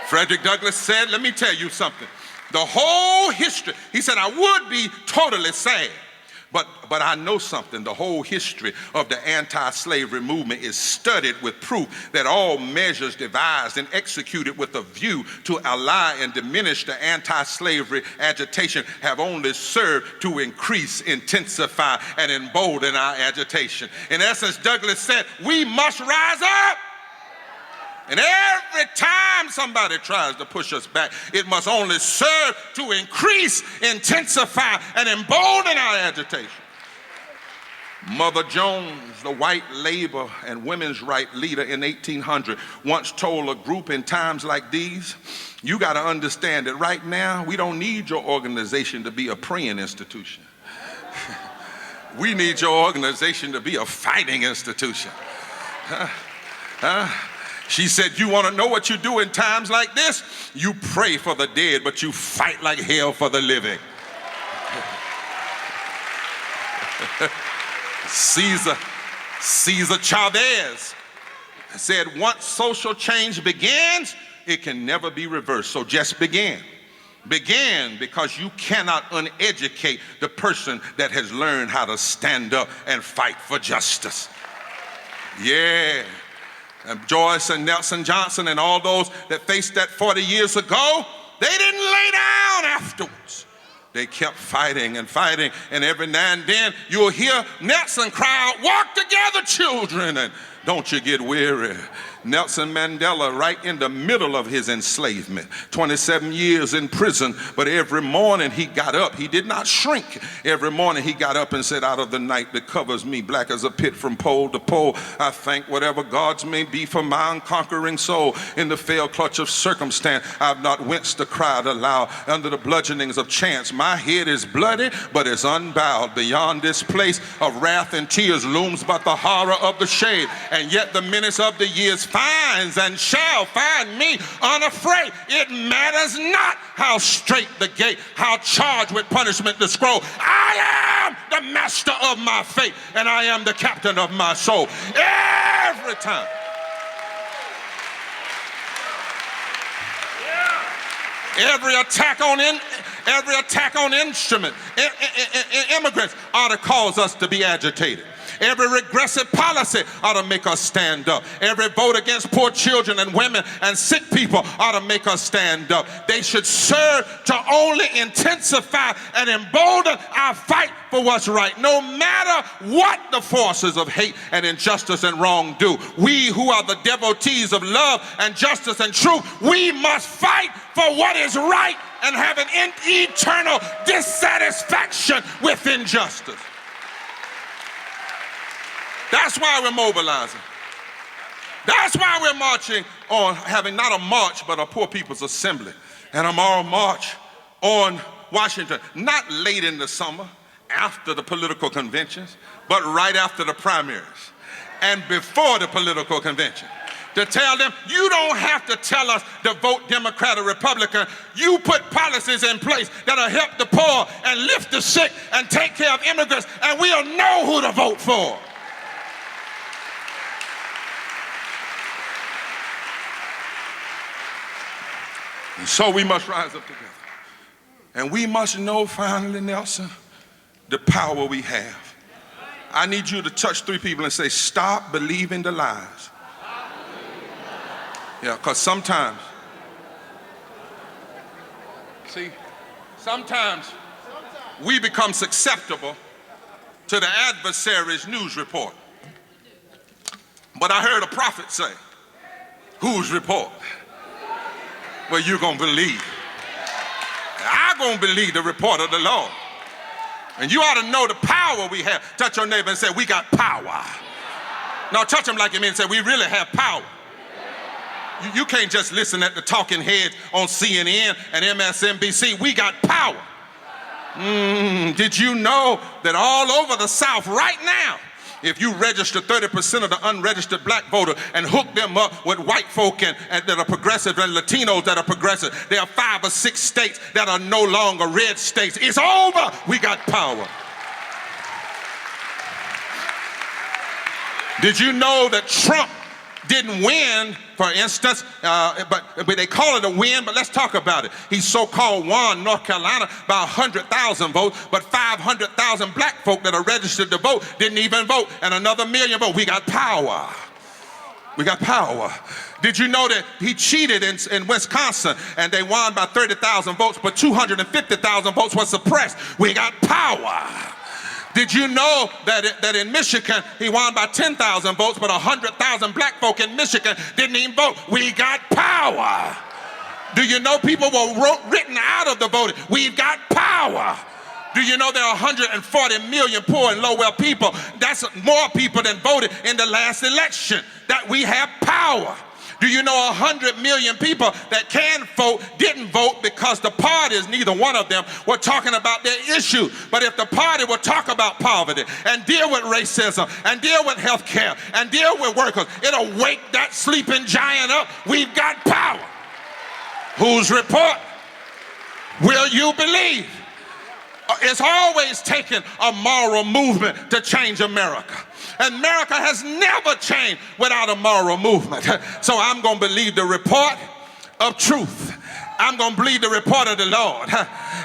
Frederick Douglass said, let me tell you something. The whole history, he said, I would be totally sad But I know something. The whole history of the anti-slavery movement is studied with proof that all measures devised and executed with a view to allay and diminish the anti-slavery agitation have only served to increase, intensify, and embolden our agitation. In essence, Douglas said, we must rise up. And every time somebody tries to push us back, it must only serve to increase, intensify, and embolden our agitation. Mother Jones, the white labor and women's rights leader in 1800, once told a group in times like these, you got to understand that right now, we don't need your organization to be a praying institution. We need your organization to be a fighting institution. She said, you want to know what you do in times like this? You pray for the dead, but you fight like hell for the living. Caesar Chavez said, once social change begins, it can never be reversed. So just begin. Begin, because you cannot uneducate the person that has learned how to stand up and fight for justice. Yeah. And Joyce and Nelson Johnson and all those that faced that 40 years ago, they didn't lay down afterwards. They kept fighting and fighting, and every now and then you'll hear Nelson cry out, walk together, children, and don't you get weary. Nelson Mandela, right in the middle of his enslavement, 27 years in prison, but every morning he got up. He did not shrink. Every morning he got up and said, out of the night that covers me, black as a pit from pole to pole, I thank whatever gods may be for my unconquering soul. In the fell clutch of circumstance, I've not winced or cried aloud under the bludgeonings of chance. My head is bloody, but it's unbowed. Beyond this place of wrath and tears looms but the horror of the shade, and yet the menace of the years finds and shall find me unafraid. It matters not how straight the gate, how charged with punishment the scroll. I am the master of my fate, and I am the captain of my soul. Every time. Every attack on instrument, immigrants ought to cause us to be agitated. Every regressive policy ought to make us stand up. Every vote against poor children and women and sick people ought to make us stand up. They should serve to only intensify and embolden our fight for what's right. No matter what the forces of hate and injustice and wrong do, we who are the devotees of love and justice and truth, we must fight for what is right and have an eternal dissatisfaction with injustice. That's why we're mobilizing. That's why we're marching on, having not a march, but a Poor People's Assembly and a moral march on Washington, not late in the summer, after the political conventions, but right after the primaries and before the political convention. To tell them, you don't have to tell us to vote Democrat or Republican. You put policies in place that'll help the poor and lift the sick and take care of immigrants, and we'll know who to vote for. And so we must rise up together. And we must know finally, Nelson, the power we have. I need you to touch 3 people and say, stop believing the lies. Yeah, because sometimes we become susceptible to the adversary's news report. But I heard a prophet say, whose report? Well, you're going to believe. I'm going to believe the report of the Lord. And you ought to know the power we have. Touch your neighbor and say, we got power. Now touch them like you mean and say, we really have power. You can't just listen at the talking heads on CNN and MSNBC. We got power. Did you know that all over the South right now, if you register 30% of the unregistered black voter and hook them up with white folk and that are progressive and Latinos that are progressive, there are 5 or 6 states that are no longer red states. It's over. We got power. Did you know that Trump didn't win, for instance, but they call it a win, but let's talk about it. He so-called won North Carolina by 100,000 votes, but 500,000 black folk that are registered to vote didn't even vote, and another million vote. We got power. We got power. Did you know that he cheated in Wisconsin and they won by 30,000 votes, but 250,000 votes were suppressed? We got power. Did you know that in Michigan he won by 10,000 votes, but 100,000 black folk in Michigan didn't even vote? We got power. Do you know people were written out of the voting? We've got power. Do you know there are 140 million poor and low-wealth people? That's more people than voted in the last election. That we have power. Do you know 100 million people that can vote didn't vote because the parties, neither one of them, were talking about their issue? But if the party would talk about poverty and deal with racism and deal with health care and deal with workers, it'll wake that sleeping giant up. We've got power. Whose report will you believe? It's always taken a moral movement to change America. And America has never changed without a moral movement. So I'm going to believe the report of truth. I'm going to believe the report of the Lord.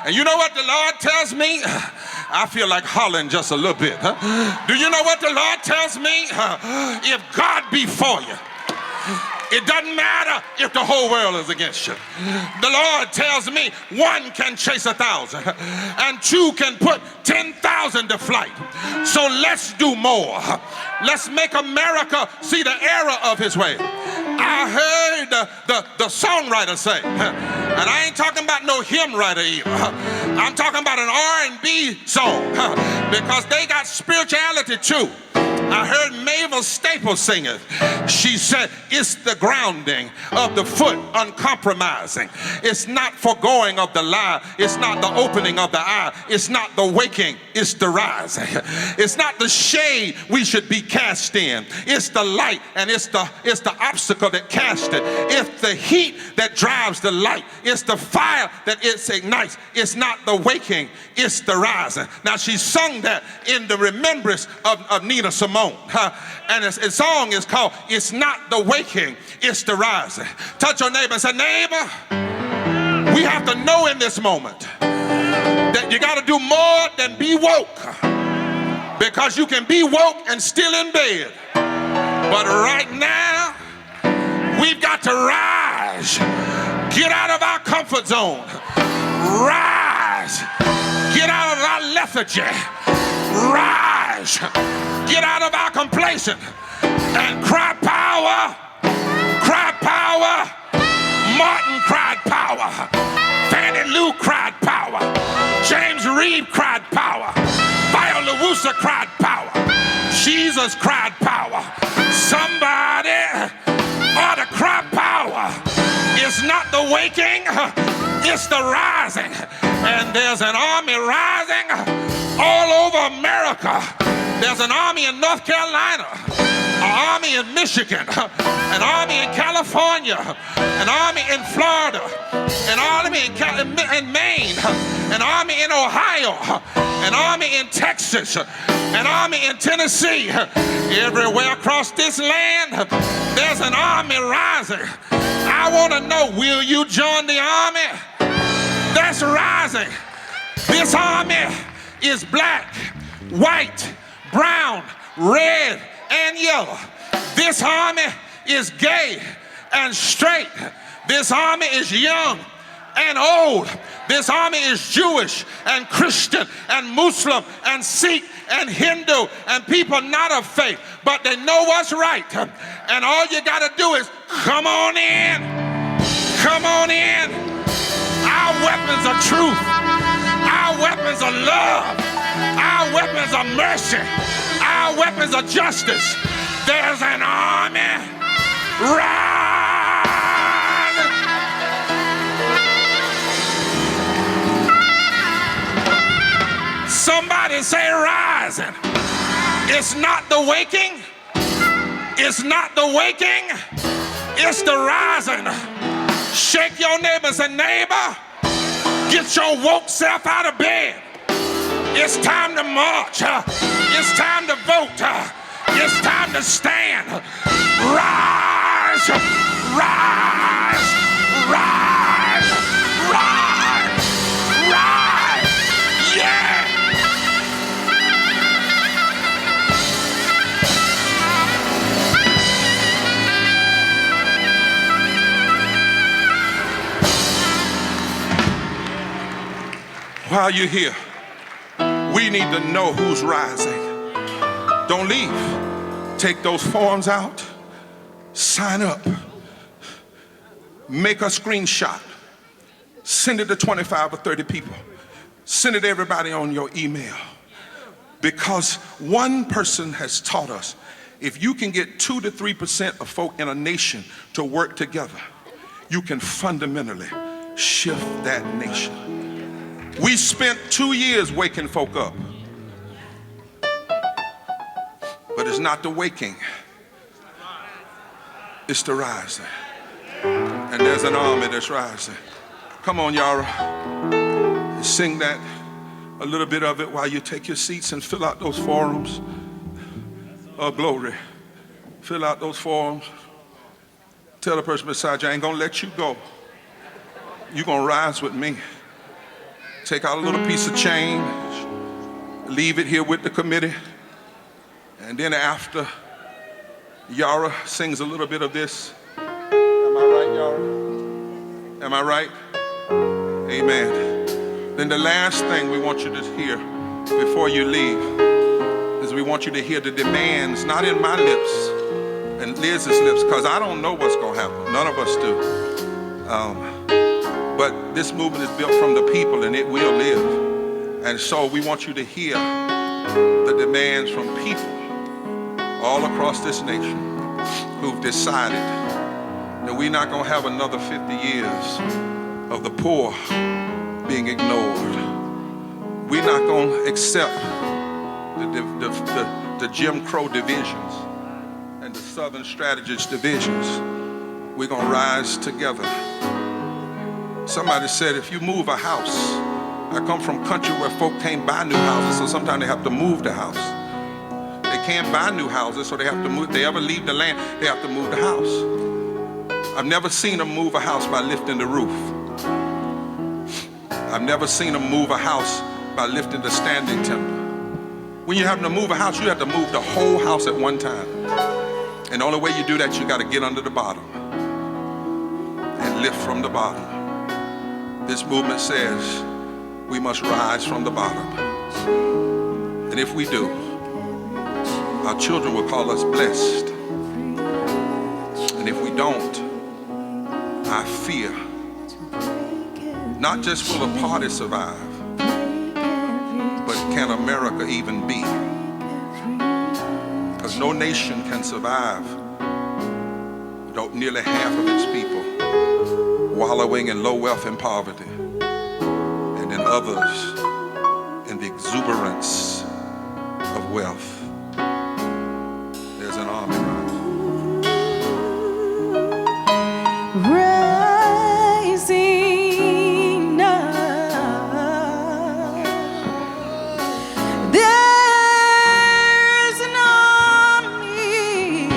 And you know what the Lord tells me? I feel like hollering just a little bit. Do you know what the Lord tells me? If God be for you, it doesn't matter if the whole world is against you. The Lord tells me one can chase 1,000 and two can put 10,000 to flight. So let's do more. Let's make America see the error of his way. I heard the songwriter say, and I ain't talking about no hymn writer either. I'm talking about an R&B song because they got spirituality too. I heard Mabel Staples sing it. She said, it's the grounding of the foot uncompromising. It's not foregoing of the lie. It's not the opening of the eye. It's not the waking. It's the rising. It's not the shade we should be cast in. It's the light, and it's the obstacle that cast it. It's the heat that drives the light. It's the fire that it ignites. It's not the waking. It's the rising. Now she sung that in the remembrance of Nina Simone. And his song is called It's Not the Waking, It's the Rising. Touch your neighbor and say, neighbor, we have to know in this moment that you got to do more than be woke, because you can be woke and still in bed. But right now, we've got to rise, get out of our comfort zone, rise, get out of our lethargy, rise, get out of our complacent, and cry power, cry power. Martin cried power, Fannie Lou cried power, James Reed cried power, Viola Woosa cried power, Jesus cried power. Somebody ought to cry power. It's not the waking, it's the rising. And there's an army rising all over America. There's an army in North Carolina, an army in Michigan, an army in California, an army in Florida, an army in Maine, an army in Ohio, an army in Texas, an army in Tennessee. Everywhere across this land, there's an army rising. I want to know, will you join the army that's rising? This army is black, white, brown, red, and yellow. This army is gay and straight. This army is young and old. This army is Jewish and Christian and Muslim and Sikh and Hindu and people not of faith, but they know what's right. And all you got to do is come on in. Come on in. Our weapons are truth. Our weapons are love. Our weapons are mercy. Our weapons are justice. There's an army rising. Somebody say rising. It's not the waking. It's not the waking. It's the rising. Shake your neighbor and say, neighbor, get your woke self out of bed. It's time to march. It's time to vote. It's time to stand. Rise. While you're here, we need to know who's rising. Don't leave. Take those forms out, sign up, make a screenshot, send it to 25 or 30 people, send it to everybody on your email. Because one person has taught us, if you can get 2 to 3% of folk in a nation to work together, you can fundamentally shift that nation. We spent 2 years waking folk up. But it's not the waking, it's the rising. And there's an army that's rising. Come on, Yara. Sing that, a little bit of it while you take your seats and fill out those forms. Oh, glory. Fill out those forms. Tell the person beside you, I ain't gonna let you go. You're gonna rise with me. Take out a little piece of change, leave it here with the committee. And then after Yara sings a little bit of this, am I right, Yara? Am I right? Amen. Then the last thing we want you to hear before you leave is we want you to hear the demands, not in my lips and Liz's lips, because I don't know what's going to happen. None of us do. But this movement is built from the people, and it will live. And so we want you to hear the demands from people all across this nation who've decided that we're not going to have another 50 years of the poor being ignored. We're not going to accept the Jim Crow divisions and the Southern strategist divisions. We're going to rise together. Somebody said, if you move a house, I come from country where folk can't buy new houses, so sometimes they have to move the house. They can't buy new houses, so they have to move. If they ever leave the land, they have to move the house. I've never seen them move a house by lifting the roof. I've never seen them move a house by lifting the standing timber. When you're having to move a house, you have to move the whole house at one time. And the only way you do that, you got to get under the bottom and lift from the bottom. This movement says we must rise from the bottom. And if we do, our children will call us blessed. And if we don't, I fear, not just will the party survive, but can America even be? Because no nation can survive without nearly half of its people wallowing in low wealth and poverty, and then others in the exuberance of wealth. There's an army rising up. There's an army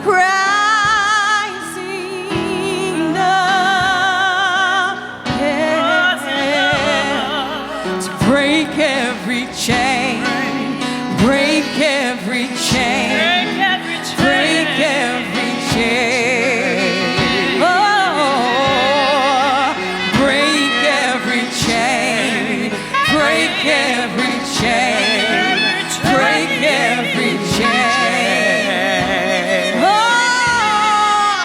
rising up, yeah, to break every chain, break every chain, break every chain. Oh, break every chain, break every chain, break every chain. Oh,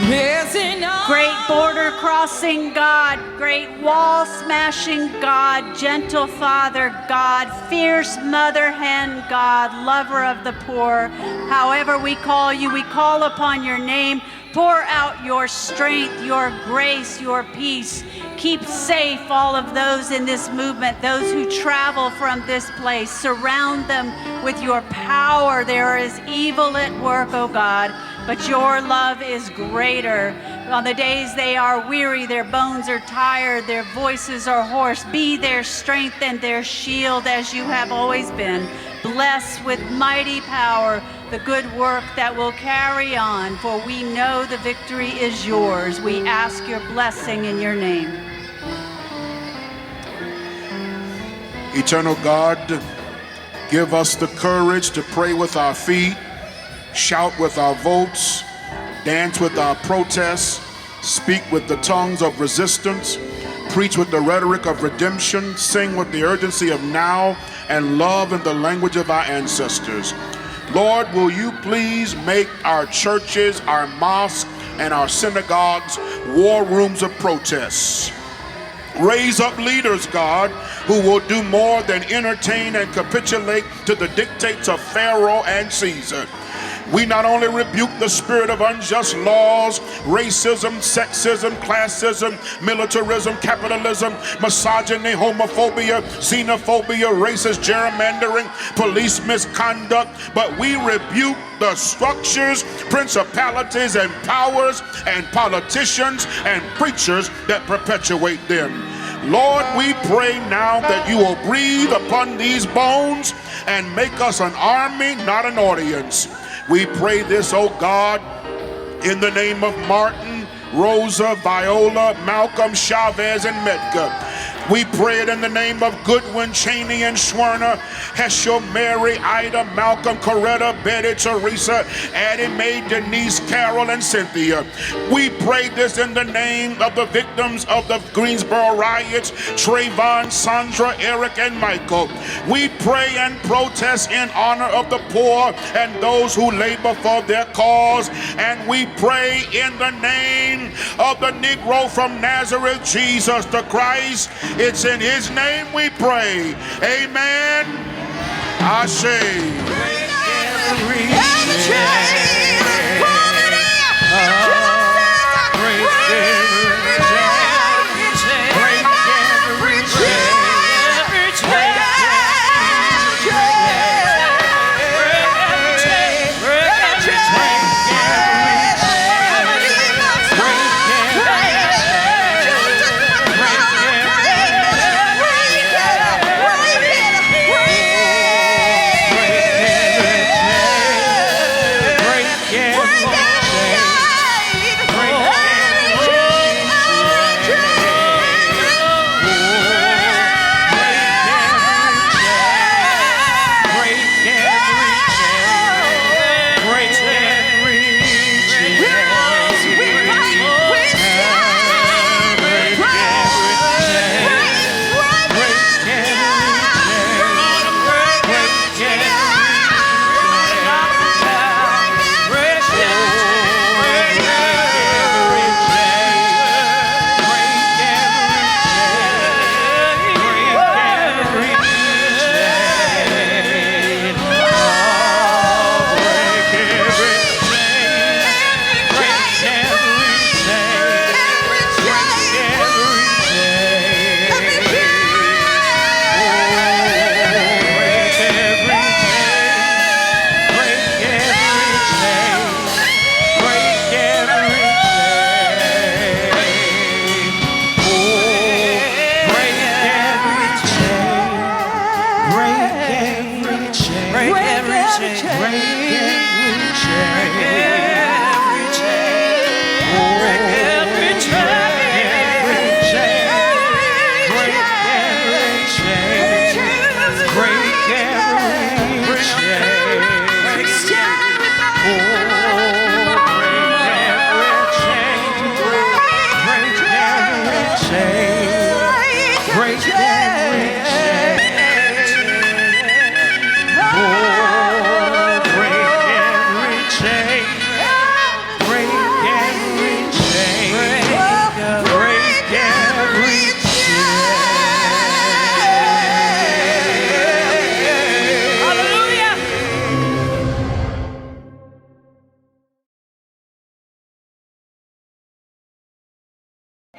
there's an Great border crossing God, great wall smashing God, gentle Father God, fierce mother hen God, lover of the poor. However we call you, we call upon your name. Pour out your strength, your grace, your peace. Keep safe all of those in this movement, those who travel from this place. Surround them with your power. There is evil at work, oh God, but your love is greater. On the days they are weary, their bones are tired, their voices are hoarse, be their strength and their shield as you have always been. Bless with mighty power the good work that will carry on, for we know the victory is yours. We ask your blessing in your name. Eternal God, give us the courage to pray with our feet, shout with our votes, dance with our protests, speak with the tongues of resistance, preach with the rhetoric of redemption, sing with the urgency of now, and love in the language of our ancestors. Lord, will you please make our churches, our mosques, and our synagogues war rooms of protests. Raise up leaders, God, who will do more than entertain and capitulate to the dictates of Pharaoh and Caesar. We not only rebuke the spirit of unjust laws, racism, sexism, classism, militarism, capitalism, misogyny, homophobia, xenophobia, racist gerrymandering, police misconduct, but we rebuke the structures, principalities, and powers, and politicians and preachers that perpetuate them. Lord, we pray now that you will breathe upon these bones and make us an army, not an audience. We pray this, oh God, in the name of Martin, Rosa, Viola, Malcolm, Chavez, and Medgar. We pray it in the name of Goodwin, Cheney, and Schwerner, Heschel, Mary, Ida, Malcolm, Coretta, Betty, Teresa, Addie Mae, Denise, Carol, and Cynthia. We pray this in the name of the victims of the Greensboro riots, Trayvon, Sandra, Eric, and Michael. We pray and protest in honor of the poor and those who labor for their cause. And we pray in the name of the Negro from Nazareth, Jesus the Christ. It's in his name we pray. Amen. Ashe. Break every chain. Break every chain. Break every chain.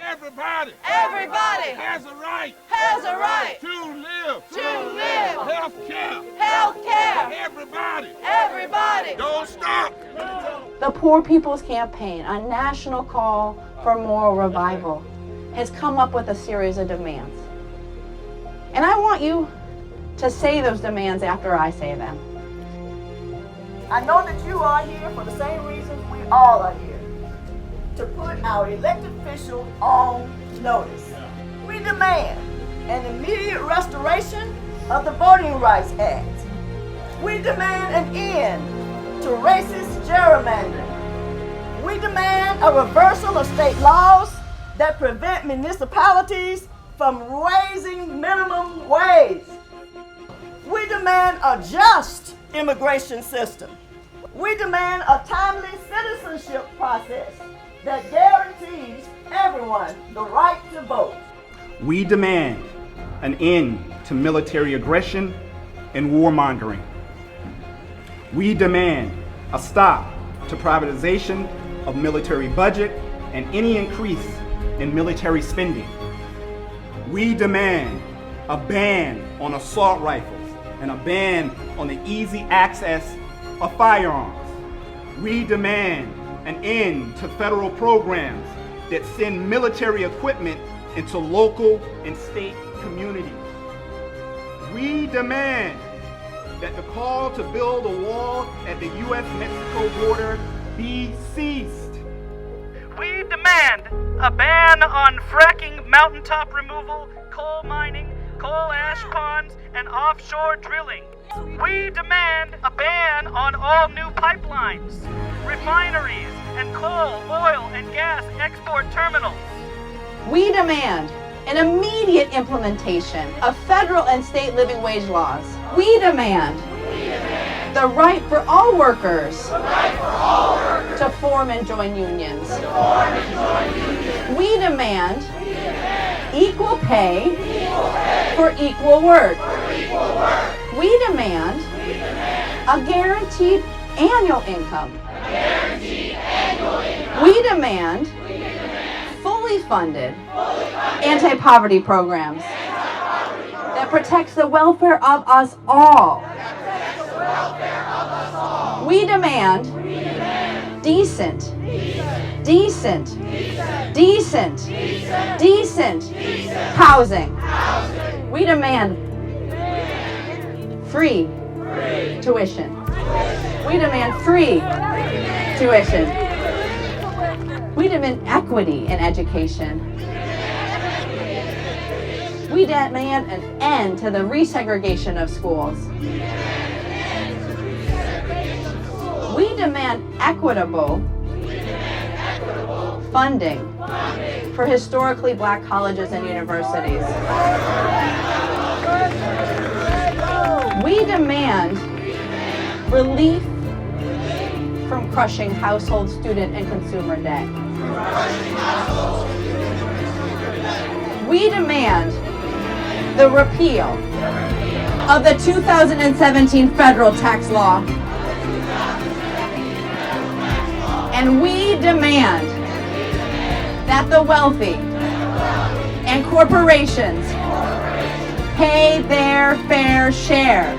Everybody. Everybody has a right. Has a right to live. To live. Health care. Health care. Everybody. Everybody. Don't stop. The Poor People's Campaign, a national call for moral revival, has come up with a series of demands. And I want you to say those demands after I say them. I know that you are here for the same reasons we all are here. To put our elected officials on notice. We demand an immediate restoration of the Voting Rights Act. We demand an end to racist gerrymandering. We demand a reversal of state laws that prevent municipalities from raising minimum wage. We demand a just immigration system. We demand a timely citizenship process that guarantees everyone the right to vote. We demand an end to military aggression and warmongering. We demand a stop to privatization of military budget and any increase in military spending. We demand a ban on assault rifles and a ban on the easy access of firearms. We demand an end to federal programs that send military equipment into local and state communities. We demand that the call to build a wall at the U.S.-Mexico border be ceased. We demand a ban on fracking, mountaintop removal, coal mining, coal ash ponds, and offshore drilling. We demand a ban on all new pipelines, refineries, and coal, oil, and gas export terminals. We demand an immediate implementation of federal and state living wage laws. We demand the right for all workers to form and join unions. We demand equal pay for equal work. We demand a guaranteed annual income. We demand fully funded anti-poverty programs that protects the welfare of us all. We demand decent housing. We demand free tuition. We demand free tuition. We demand equity in education. We demand an end to the resegregation of schools. We demand equitable funding for historically black colleges and universities. We demand relief from crushing household, student, and consumer debt. We demand the repeal of the 2017 federal tax law. And we demand that the wealthy and corporations pay their fair share.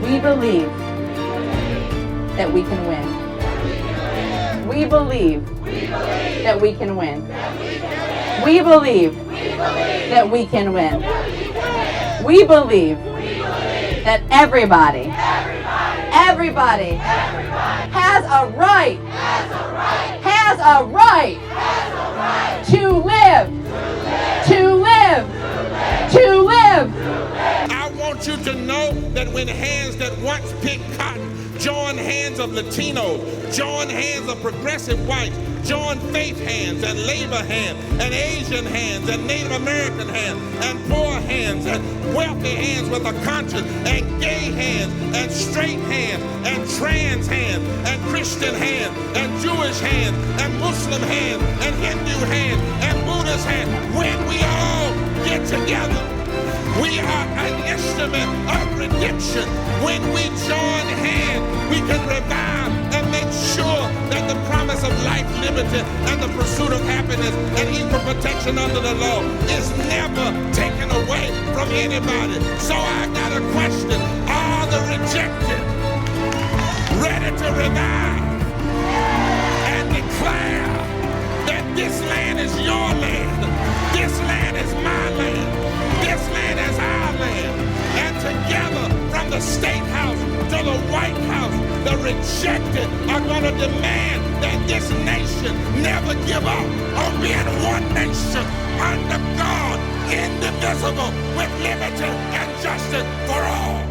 We believe that we can win. We believe that we can win. We believe that we can win. We believe that everybody has a right to live. I want you to know that when hands that once picked cotton join hands of Latinos, join hands of progressive whites, join faith hands and labor hands and Asian hands and Native American hands and poor hands and wealthy hands with a conscience and gay hands and straight hands and trans hands and Christian hands and Jewish hands and Muslim hands and Hindu hands and Buddhist hands. When we all get together, we are an instrument of redemption. When we join hands, we can revive and make sure that the promise of life, liberty, and the pursuit of happiness and equal protection under the law is never taken away from anybody. So I got a question. Are the rejected ready to revive and declare that this land is your land, this land is my land, this land is our land, and together from the State House to the White House, the rejected are going to demand that this nation never give up on being one nation under God, indivisible, with liberty and justice for all.